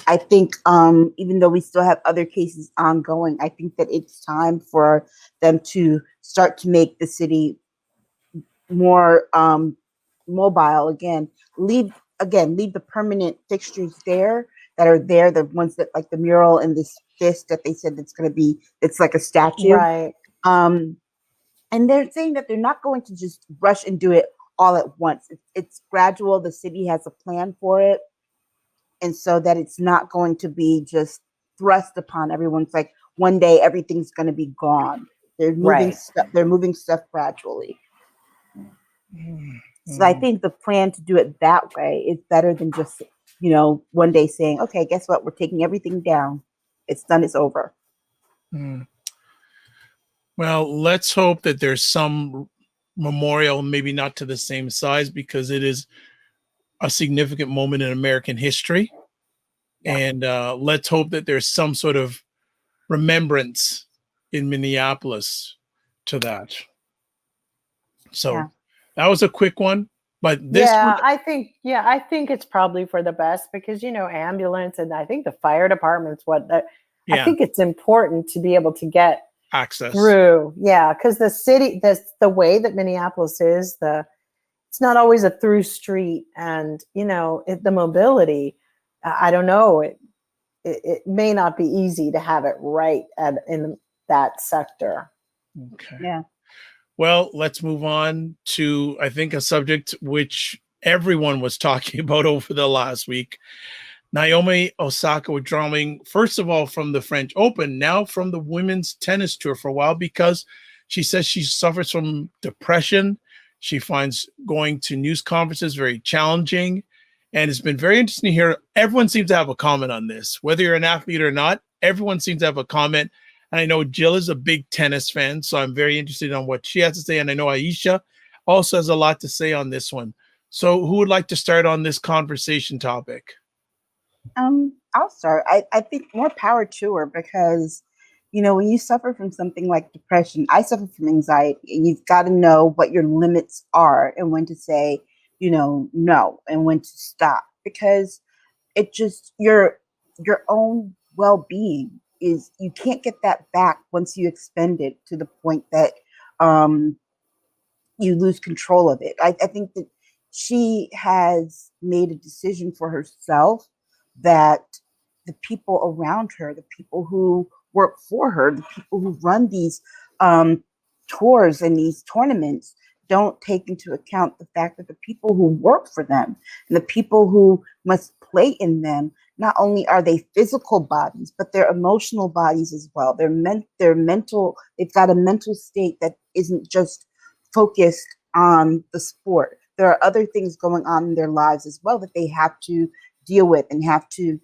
I think even though we still have other cases ongoing, I think that it's time for them to start to make the city more mobile again. Leave the permanent fixtures there that are there, the ones that like the mural and this fist that they said it's like a statue. Right. And they're saying that they're not going to just rush and do it all at once. It's gradual. The city has a plan for it. And so that it's not going to be just thrust upon everyone. It's like one day everything's going to be gone. They're moving stuff. They're moving stuff gradually. So I think the plan to do it that way is better than just, one day saying, okay, guess what? We're taking everything down. It's done. It's over. Well, let's hope that there's some memorial, maybe not to the same size, because it is a significant moment in American history. Yeah. And let's hope that there's some sort of remembrance in Minneapolis to that. So that was a quick one, but this I think it's probably for the best because, ambulance and I think the fire department's I think it's important to be able to get access through. Yeah. Cause the city, the way that Minneapolis is, it's not always a through street, and the mobility. I don't know. It may not be easy to have it right in that sector. Okay. Yeah. Well, let's move on to I think a subject which everyone was talking about over the last week. Naomi Osaka withdrawing, first of all, from the French Open, now from the women's tennis tour for a while because she says she suffers from depression. She finds going to news conferences very challenging. And it's been very interesting to hear. Everyone seems to have a comment on this. Whether you're an athlete or not, everyone seems to have a comment. And I know Jill is a big tennis fan, so I'm very interested on what she has to say. And I know Aisha also has a lot to say on this one. So who would like to start on this conversation topic? I'll start. I think more power to her because, when you suffer from something like depression, I suffer from anxiety, and you've got to know what your limits are and when to say, no, and when to stop, because it just your own well-being is, you can't get that back once you expend it to the point that you lose control of it. I think that she has made a decision for herself that the people around her, the people who work for her, the people who run these tours and these tournaments don't take into account the fact that the people who work for them and the people who must play in them, not only are they physical bodies, but they're emotional bodies as well. They're mental, they've got a mental state that isn't just focused on the sport. There are other things going on in their lives as well that they have to deal with and have to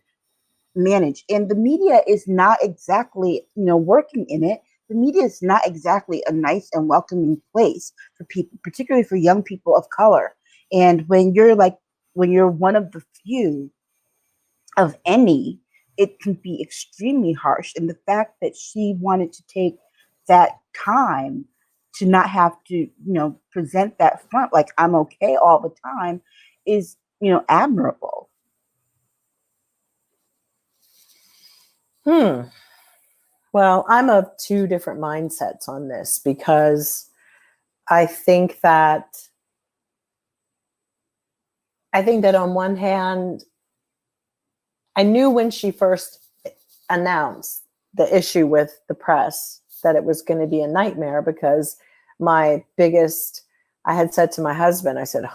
manage. And the media is not exactly, working in it. The media is not exactly a nice and welcoming place for people, particularly for young people of color. And when you're one of the few of any, it can be extremely harsh. And the fact that she wanted to take that time to not have to, present that front like I'm okay all the time is, admirable. Well, I'm of two different mindsets on this, because I think that on one hand, I knew when she first announced the issue with the press that it was going to be a nightmare, because I had said to my husband, I said,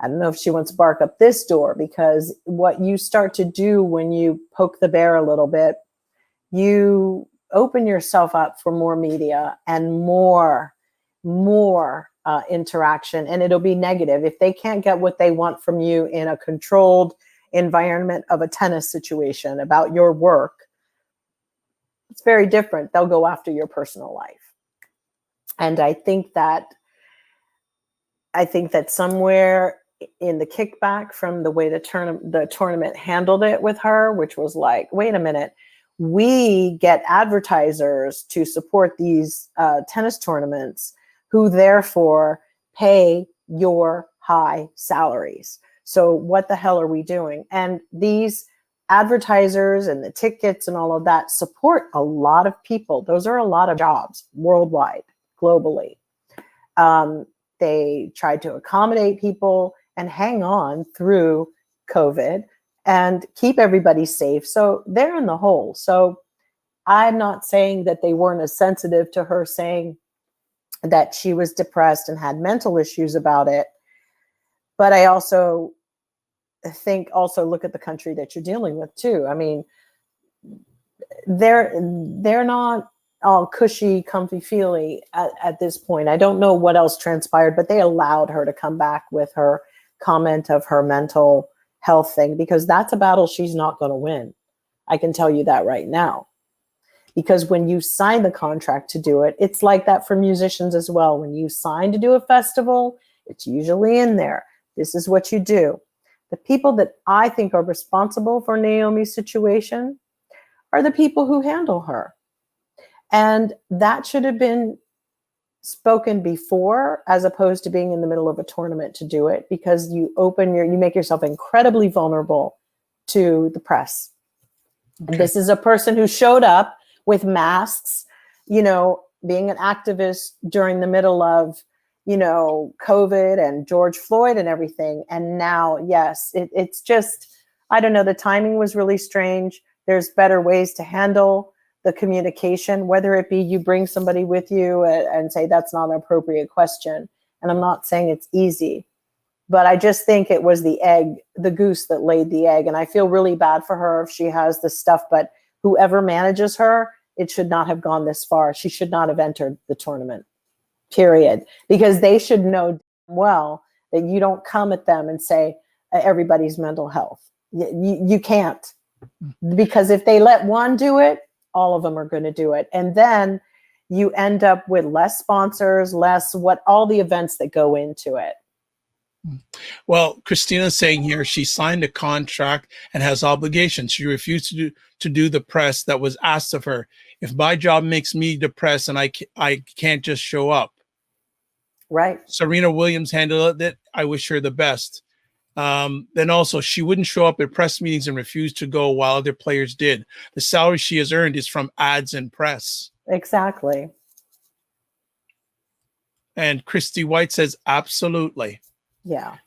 I don't know if she wants to bark up this door, because what you start to do when you poke the bear a little bit, you open yourself up for more media and more interaction, and it'll be negative. If they can't get what they want from you in a controlled environment of a tennis situation about your work, it's very different. They'll go after your personal life. And I think that somewhere in the kickback from the way the tournament handled it with her, which was like, wait a minute, we get advertisers to support these tennis tournaments who therefore pay your high salaries. So what the hell are we doing? And these advertisers and the tickets and all of that support a lot of people. Those are a lot of jobs worldwide, globally. They tried to accommodate people and hang on through COVID and keep everybody safe. So they're in the hole. So I'm not saying that they weren't as sensitive to her saying that she was depressed and had mental issues about it. But I also think look at the country that you're dealing with too. I mean, they're not all cushy, comfy feely at this point. I don't know what else transpired, but they allowed her to come back with her comment of her mental health thing, because that's a battle she's not going to win. I can tell you that right now. Because when you sign the contract to do it, it's like that for musicians as well. When you sign to do a festival, it's usually in there. This is what you do. The people that I think are responsible for Naomi's situation are the people who handle her. And that should have been spoken before, as opposed to being in the middle of a tournament to do it, because you make yourself incredibly vulnerable to the press. Okay. This is a person who showed up with masks, being an activist during the middle of, COVID and George Floyd and everything. And now, yes, it's just, I don't know, the timing was really strange. There's better ways to handle the communication, whether it be you bring somebody with you and say that's not an appropriate question. And I'm not saying it's easy, but I just think it was the goose that laid the egg. And I feel really bad for her if she has this stuff, but whoever manages her, it should not have gone this far. She should not have entered the tournament, period. Because they should know well that you don't come at them and say everybody's mental health. You can't. Because if they let one do it, all of them are going to do it. And then you end up with less sponsors, all the events that go into it. Well, Christina's saying here she signed a contract and has obligations. She refused to do the press that was asked of her. If my job makes me depressed and I can't just show up. Right. Serena Williams handled it. I wish her the best. Then also, she wouldn't show up at press meetings and refused to go while other players did. The salary she has earned is from ads and press. Exactly. And Christy White says, absolutely. Yeah.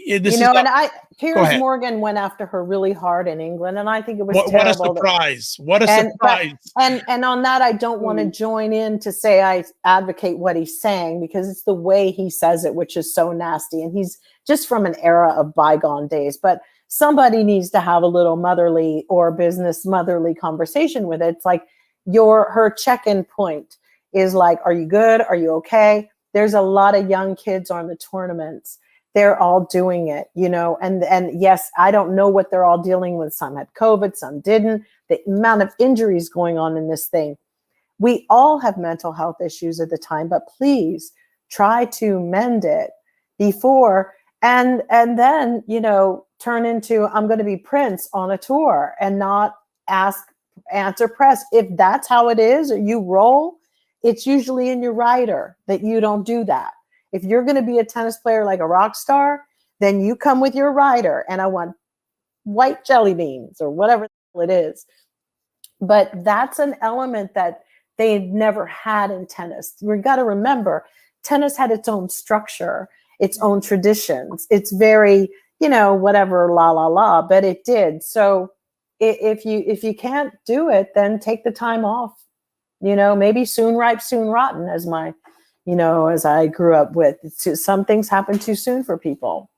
this you know, is and go Piers ahead. Morgan went after her really hard in England, and I think it was What a terrible. surprise! What a and surprise! and on that, I don't want to join in to say I advocate what he's saying, because it's the way he says it, which is so nasty, and he's just from an era of bygone days. But somebody needs to have a little motherly or business motherly conversation with it. It's like her check-in point is like, are you good? Are you okay? There's a lot of young kids on the tournaments. They're all doing it, you know, and yes, I don't know what they're all dealing with. Some had COVID, some didn't. The amount of injuries going on in this thing. We all have mental health issues at the time, but please try to mend it before and then, you know, turn into, I'm going to be Prince on a tour and not answer press. If that's how it is, or you roll, it's usually in your rider that you don't do that. If you're going to be a tennis player like a rock star, then you come with your rider, and I want white jelly beans or whatever it is. But that's an element that they never had in tennis. We've got to remember, tennis had its own structure, its own traditions. It's very, you know, whatever, la, la, la, but it did. So if you can't do it, then take the time off. You know, maybe soon ripe, soon rotten, as I grew up with. Some things happen too soon for people.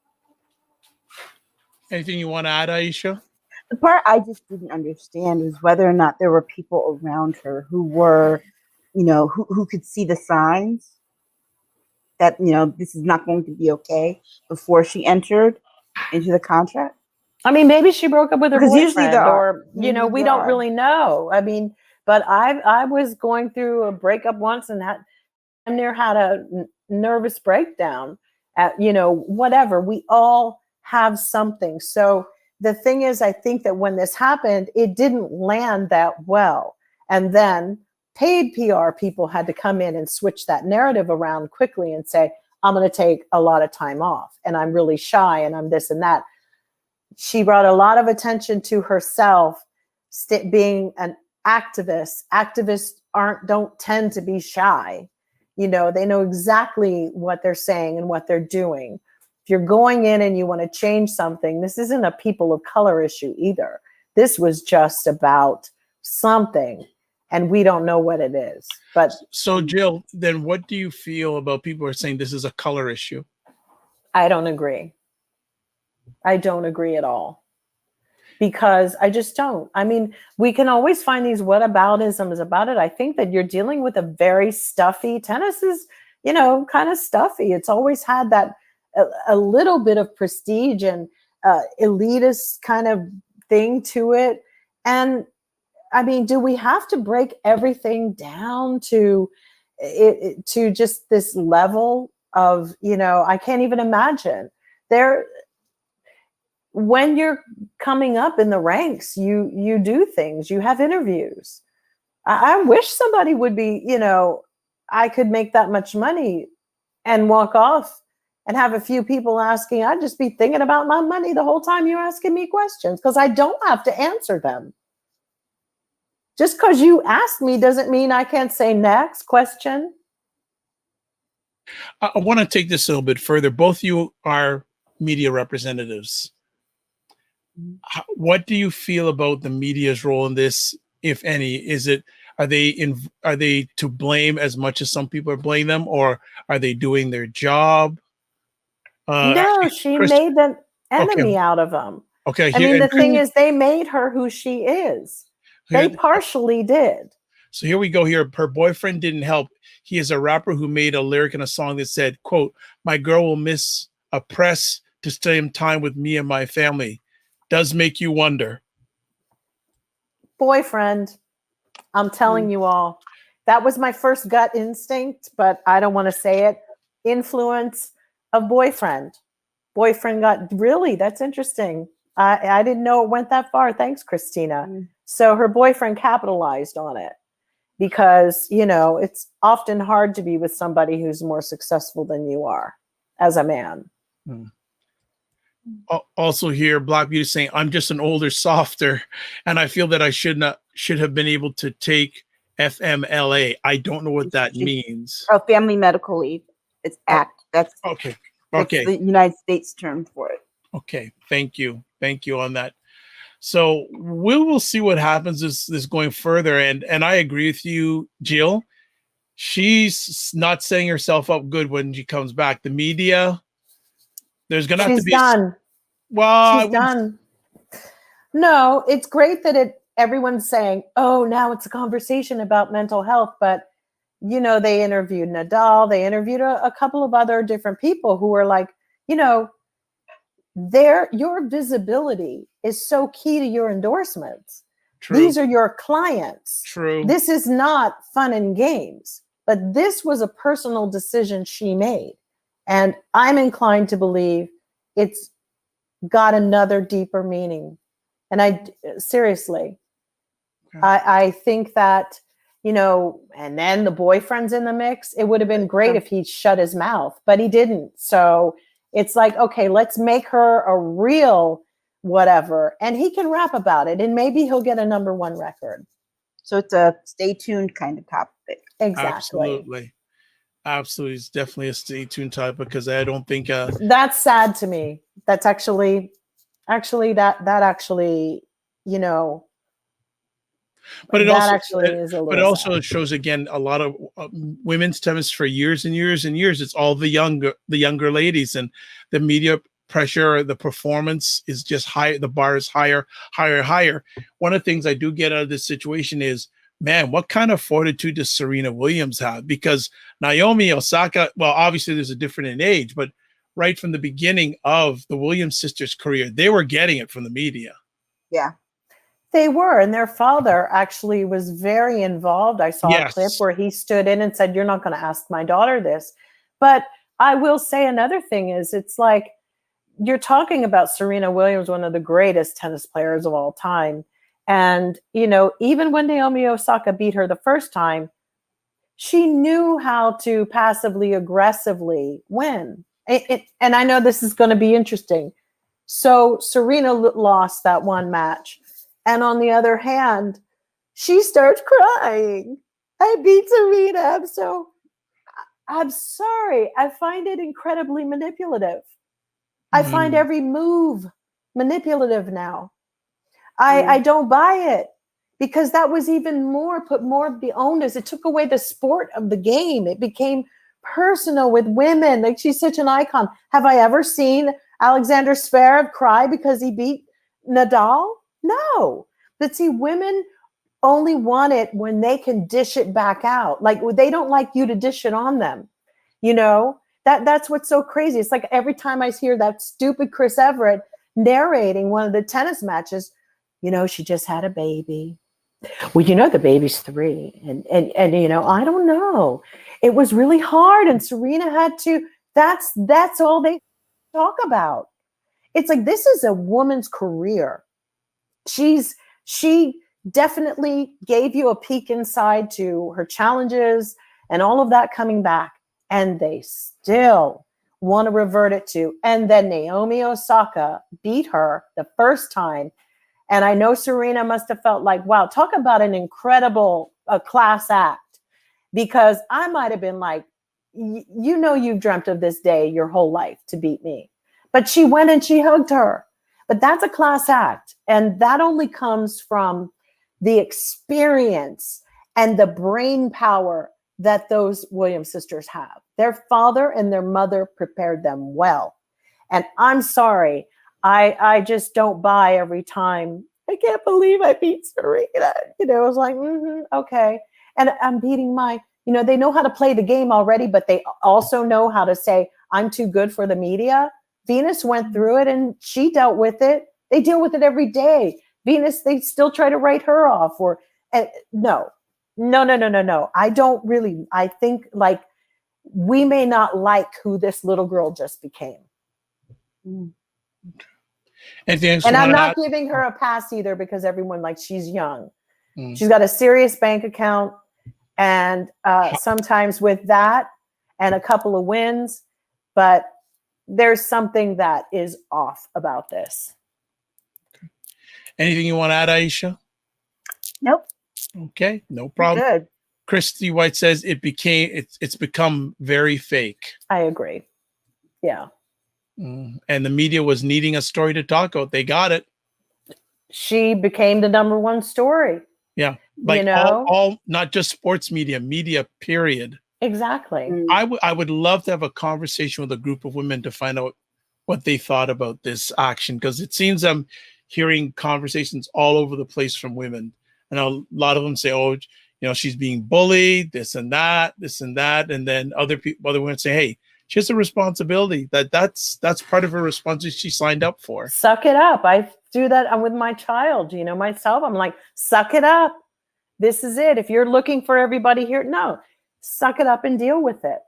Anything you want to add, Aisha? The part I just didn't understand was whether or not there were people around her who were, you know, who could see the signs that, you know, this is not going to be okay before she entered into the contract. I mean, maybe she broke up with her Because usually boyfriend, there are. or, you know, we don't really know. I mean, but I was going through a breakup once and had a nervous breakdown at, you know, whatever. We all have something. So the thing is, I think that when this happened, it didn't land that well. And then paid PR people had to come in and switch that narrative around quickly and say, I'm going to take a lot of time off, and I'm really shy, and I'm this and that. She brought a lot of attention to herself, being an activist. Activists don't tend to be shy. You know, they know exactly what they're saying and what they're doing. If you're going in and you want to change something, this isn't a people of color issue either. This was just about something, and we don't know what it is. But so, Jill, then what do you feel about people who are saying this is a color issue? I don't agree. I don't agree at all. Because I just don't. I mean, we can always find these whataboutisms about it. I think that you're dealing with a very stuffy, tennis is, you know, kind of stuffy. It's always had that a little bit of prestige and elitist kind of thing to it. And I mean, do we have to break everything down to just this level of, you know, I can't even imagine. When you're coming up in the ranks, you do things, you have interviews. I wish somebody would be, you know, I could make that much money and walk off and have a few people asking. I'd just be thinking about my money the whole time you're asking me questions, because I don't have to answer them. Just because you asked me doesn't mean I can't say next question. I want to take this a little bit further. Both of you are media representatives. What do you feel about the media's role in this, if any? Are they to blame as much as some people are blaming them, or are they doing their job? No, she made an enemy out of them. Okay. I mean, the thing is, they made her who she is. They partially did. So here we go. Here, her boyfriend didn't help. He is a rapper who made a lyric in a song that said, quote, "My girl will miss a press to spend time with me and my family." Does make you wonder. Boyfriend, I'm telling you all, that was my first gut instinct, but I don't want to say it. Influence of boyfriend. Boyfriend that's interesting. I didn't know it went that far. Thanks, Christina. So her boyfriend capitalized on it, because, you know, it's often hard to be with somebody who's more successful than you are as a man. Also here, Black Beauty saying, I'm just an older, softer, and I feel that I should have been able to take FMLA. I don't know what that means. Oh, family medical leave. It's ACT. That's okay. Okay. That's the United States term for it. Okay. Thank you on that. So we will see what happens this going further. And I agree with you, Jill. She's not setting herself up good when she comes back. The media, there's going to have to be. She's done. Well, She's done. No, it's great that everyone's saying, oh, now it's a conversation about mental health. But, you know, they interviewed Nadal. They interviewed a couple of other different people who were like, you know, your visibility is so key to your endorsements. True. These are your clients. True. This is not fun and games, but this was a personal decision she made. And I'm inclined to believe it's got another deeper meaning. And seriously, I think that, you know, and then the boyfriend's in the mix. It would have been great if he shut his mouth, but he didn't. So it's like, okay, let's make her a real whatever, and he can rap about it, and maybe he'll get a #1 record. So it's a stay tuned kind of topic. Exactly. Absolutely. It's definitely a stay tuned topic because I don't think that's sad to me. That's actually that actually, you know, but it that also actually is a little but it also sad. shows again a lot of women's tennis for years and years and years. It's all the younger ladies, and the media pressure, the performance is just high. The bar is higher. One of the things I do get out of this situation is, man, what kind of fortitude does Serena Williams have? Because Naomi Osaka, well, obviously there's a difference in age, but right from the beginning of the Williams sisters' career, they were getting it from the media. Yeah. They were, and their father actually was very involved. I saw a clip where he stood in and said, "You're not going to ask my daughter this." But I will say another thing is, it's like, you're talking about Serena Williams, one of the greatest tennis players of all time. And, you know, even when Naomi Osaka beat her the first time, she knew how to passively aggressively win. And I know this is going to be interesting. So Serena lost that one match. And on the other hand, she starts crying. I beat Serena. I'm sorry. I find it incredibly manipulative. I find every move manipulative now. I don't buy it, because that was even put more of the onus. It took away the sport of the game. It became personal with women. Like, she's such an icon. Have I ever seen Alexander Zverev cry because he beat Nadal? No. But see, women only want it when they can dish it back out. Like, they don't like you to dish it on them. You know, that's what's so crazy. It's like every time I hear that stupid Chris Everett narrating one of the tennis matches, you know, she just had a baby. Well, you know, the baby's 3. And you know, I don't know. It was really hard. And Serena had to, that's all they talk about. It's like, this is a woman's career. She definitely gave you a peek inside to her challenges and all of that coming back. And they still want to revert it to. And then Naomi Osaka beat her the first time. And I know Serena must have felt like, wow, talk about an incredible class act. Because I might have been like, you know, you've dreamt of this day your whole life to beat me. But she went and she hugged her. But that's a class act. And that only comes from the experience and the brain power that those Williams sisters have. Their father and their mother prepared them well. And I'm sorry, I just don't buy every time. I can't believe I beat Serena. You know, I was like, okay. And I'm beating they know how to play the game already, but they also know how to say, I'm too good for the media. Venus went through it and she dealt with it. They deal with it every day. Venus, they still try to write her off no. I think, like, we may not like who this little girl just became. And I'm not giving her a pass either, because everyone, like, she's young. She's got a serious bank account. And sometimes with that and a couple of wins, but there's something that is off about this. Anything you want to add, Aisha? Nope. Okay, no problem. Good. Christy White says it's become very fake. I agree. Yeah. And the media was needing a story to talk about. They got it. She became the number one story. Yeah. Like, you know, all not just sports media, period. Exactly. I would love to have a conversation with a group of women to find out what they thought about this action, because it seems I'm hearing conversations all over the place from women. And a lot of them say, oh, she's being bullied, this and that. And then other women say, hey, she has a responsibility. That's part of her responsibility she signed up for. Suck it up. I do that with my child, myself. I'm like, suck it up. This is it. If you're looking for everybody here, no, suck it up and deal with it,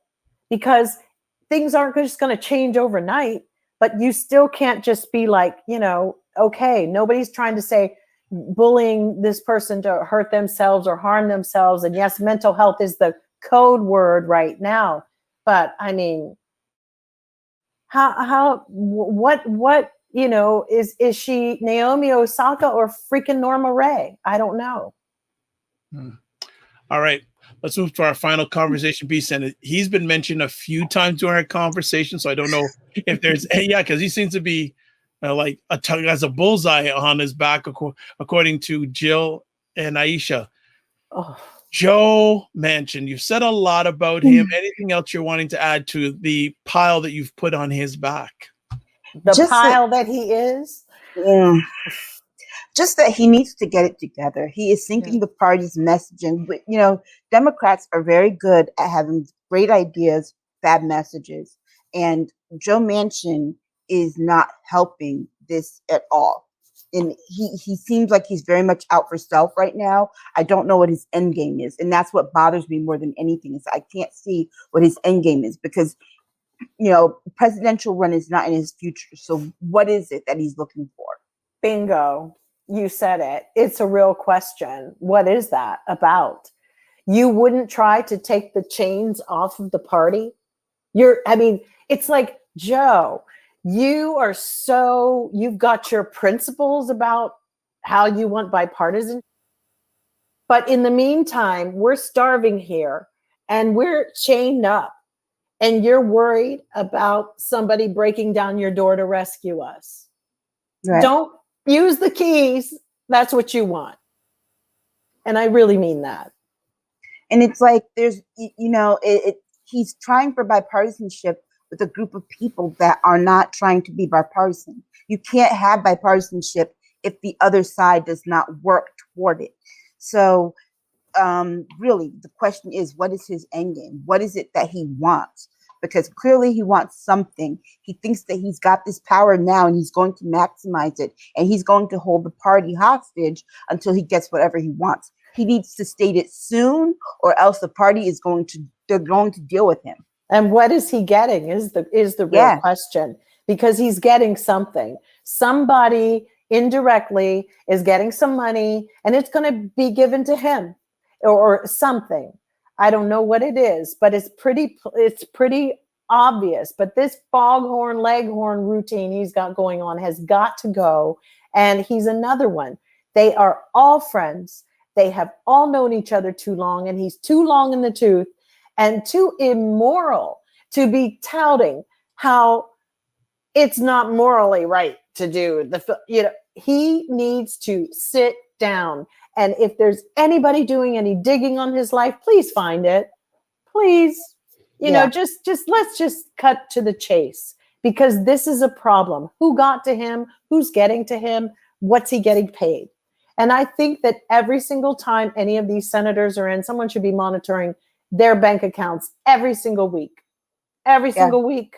because things aren't just going to change overnight. But you still can't just be like, okay, nobody's trying to say bullying this person to hurt themselves or harm themselves. And yes, mental health is the code word right now. But I mean, what is she Naomi Osaka or freaking Norma Ray? I don't know. All right, let's move to our final conversation piece. And he's been mentioned a few times during our conversation, so I don't know if there's because he seems to be like has a bullseye on his back, according to Jill and Aisha. Oh. Joe Manchin, you've said a lot about him. Anything else you're wanting to add to the pile that you've put on his back? The pile that he is? Yeah. Just that he needs to get it together. He is sinking the party's messaging. But, Democrats are very good at having great ideas, bad messages. And Joe Manchin is not helping this at all. And he seems like he's very much out for self right now. I don't know what his end game is. And that's what bothers me more than anything, is I can't see what his end game is, because, presidential run is not in his future. So what is it that he's looking for? Bingo. You said it. It's a real question. What is that about? You wouldn't try to take the chains off of the party? It's like, Joe, you've got your principles about how you want bipartisan. But in the meantime, we're starving here and we're chained up, and you're worried about somebody breaking down your door to rescue us. Right. Don't use the keys. That's what you want. And I really mean that. And it's like, there's, he's trying for bipartisanship with a group of people that are not trying to be bipartisan. You can't have bipartisanship if the other side does not work toward it. So really, the question is, what is his end game? What is it that he wants? Because clearly he wants something. He thinks that he's got this power now and he's going to maximize it. And he's going to hold the party hostage until he gets whatever he wants. He needs to state it soon, or else the party is they're going to deal with him. And what is he getting is the real question, because he's getting something. Somebody indirectly is getting some money and it's going to be given to him or something. I don't know what it is, but it's pretty obvious. But this foghorn leghorn routine he's got going on has got to go. And he's another one. They are all friends. They have all known each other too long, and he's too long in the tooth and too immoral to be touting how it's not morally right to do he needs to sit down. And if there's anybody doing any digging on his life, please find it. Please, let's just cut to the chase, because this is a problem. Who got to him? Who's getting to him? What's he getting paid? And I think that every single time any of these senators are in, someone should be monitoring their bank accounts every single week. Every single week.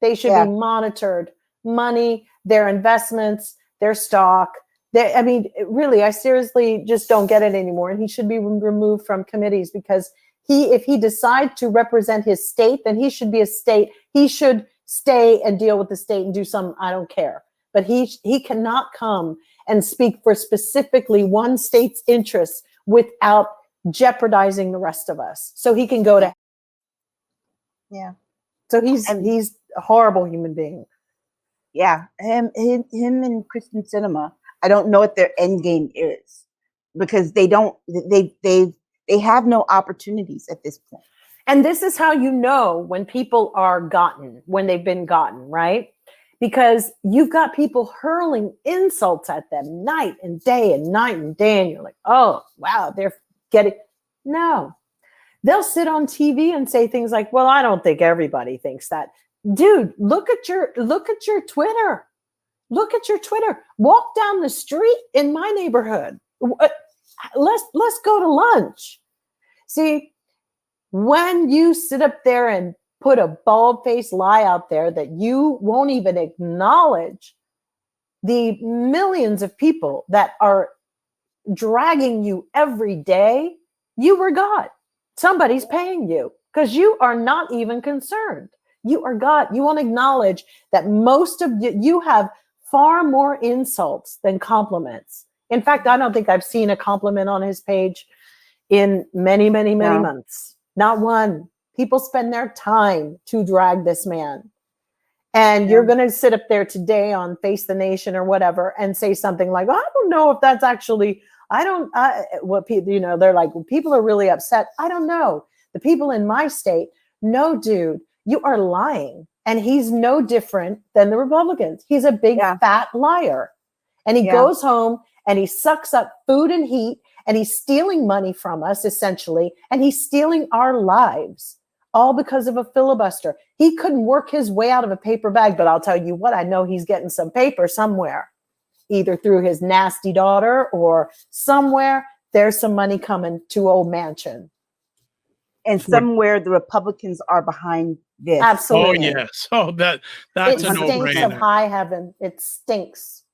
They should be monitored. Money, their investments, their stock. Really, I seriously just don't get it anymore. And he should be removed from committees, because if he decides to represent his state, then he should be a state. He should stay and deal with the state and do some, I don't care. But he cannot come and speak for specifically one state's interests without jeopardizing the rest of us. So he can go to. Yeah. So he's a horrible human being. Yeah. Him and Kristen Sinema. I don't know what their end game is, because they have no opportunities at this point. And this is how you know when people are when they've been gotten, right? because you've got people hurling insults at them night and day and night and day. And you're like, oh, wow, they're getting, no. They'll sit on TV and say things like, well, I don't think everybody thinks that. Dude, look at your Twitter. Look at your Twitter. Walk down the street in my neighborhood. Let's go to lunch. See, when you sit up there and put a bald-faced lie out there that you won't even acknowledge the millions of people that are dragging you every day, you were God. Somebody's paying you because you are not even concerned. You are God. You won't acknowledge that most of you have far more insults than compliments. In fact, I don't think I've seen a compliment on his page in many, many, many months. Not one. People spend their time to drag this man. And you're going to sit up there today on Face the Nation or whatever and say something like, I don't know if that's actually, what people, they're like, well, people are really upset. I don't know. The people in my state, no, dude, you are lying. And he's no different than the Republicans. He's a big fat liar. And he goes home and he sucks up food and heat and he's stealing money from us, essentially. And he's stealing our lives, all because of a filibuster. He couldn't work his way out of a paper bag, but I'll tell you what, I know he's getting some paper somewhere, either through his nasty daughter or somewhere. There's some money coming to old Manchin. And somewhere the Republicans are behind this. Absolutely. Oh, yes. Oh, that's a no-brainer. It stinks of high heaven. It stinks.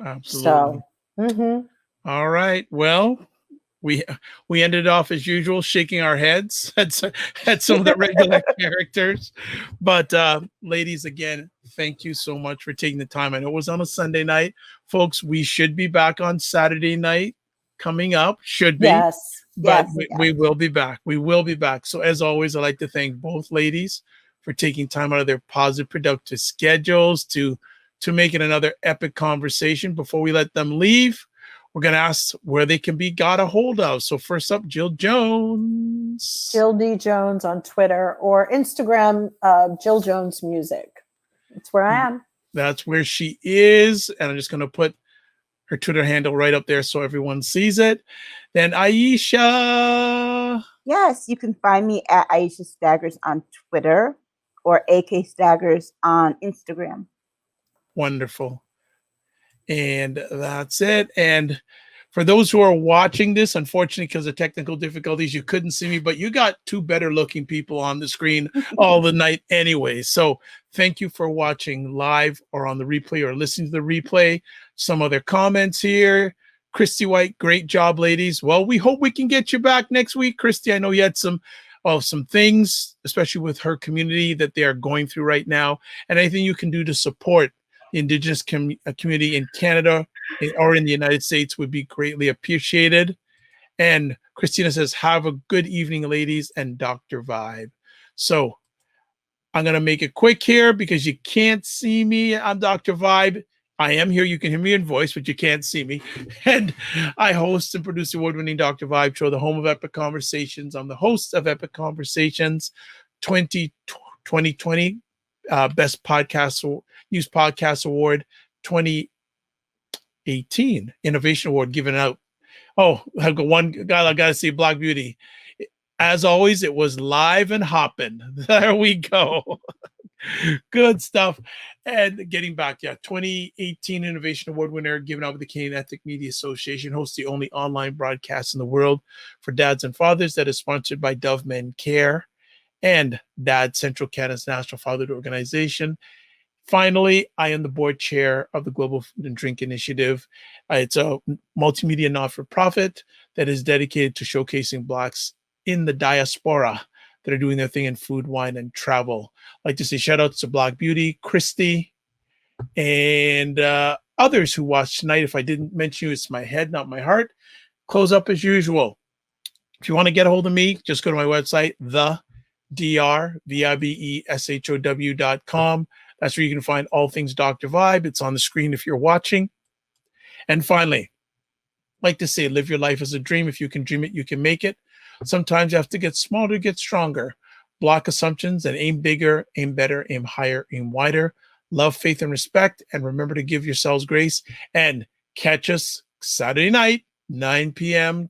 Absolutely. So, All right. Well, we ended off as usual, shaking our heads at some of the regular characters. But ladies, again, thank you so much for taking the time. I know it was on a Sunday night. Folks, we should be back on Saturday night coming up. Should be. Yes. But we will be back. We will be back. So as always, I'd like to thank both ladies for taking time out of their positive, productive schedules to make it another epic conversation. Before we let them leave, we're going to ask where they can be got a hold of. So first up, Jill Jones. Jill D. Jones on Twitter or Instagram, Jill Jones Music. That's where I am. That's where she is. And I'm just going to put her Twitter handle right up there so everyone sees it. Then Aisha. Yes, you can find me at Aisha Staggers on Twitter or AK Staggers on Instagram. Wonderful. And that's it. And for those who are watching this, unfortunately, because of technical difficulties, you couldn't see me, but you got two better looking people on the screen all the night anyway. So thank you for watching live or on the replay or listening to the replay. Some other comments here. Christy White, great job, ladies. Well, we hope we can get you back next week. Christy, I know you had some things, especially with her community, that they are going through right now. And anything you can do to support the Indigenous community in Canada or in the United States would be greatly appreciated. And Christina says, have a good evening, ladies, and Dr. Vibe. So I'm going to make it quick here because you can't see me. I'm Dr. Vibe. I am here. You can hear me in voice, but you can't see me. And I host and produce the award-winning Dr. Vibe show, the home of Epic Conversations. I'm the host of Epic Conversations 2020 Best Podcast News Podcast Award 2018 Innovation Award given out. Oh, I've got one guy I got to see, Black Beauty. As always, it was live and hopping. There we go. Good stuff. And getting back, 2018 Innovation Award winner given out by the Canadian Ethnic Media Association, hosts the only online broadcast in the world for dads and fathers that is sponsored by Dove Men Care and Dad Central Canada's National Fatherhood Organization. Finally, I am the board chair of the Global Food and Drink Initiative. It's a multimedia not-for-profit that is dedicated to showcasing Blacks in the diaspora that are doing their thing in food, wine, and travel. I'd like to say shout outs to Black Beauty, Christy, and others who watched tonight. If I didn't mention you, it's my head, not my heart. Close up as usual. If you want to get a hold of me, just go to my website, thedrbeshow.com. That's where you can find all things Dr. Vibe. It's on the screen if you're watching. And finally, I'd like to say, live your life as a dream. If you can dream it, you can make it. Sometimes you have to get smaller to get stronger. Block assumptions and aim bigger, aim better, aim higher, aim wider. love, faith, and respect. And remember to give yourselves grace. And catch us Saturday night, 9 p.m.,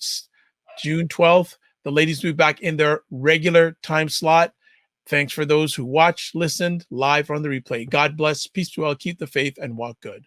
June 12th. The ladies will be back in their regular time slot. Thanks for those who watched, listened, live, or on the replay. God bless. Peace to all. Keep the faith and walk good.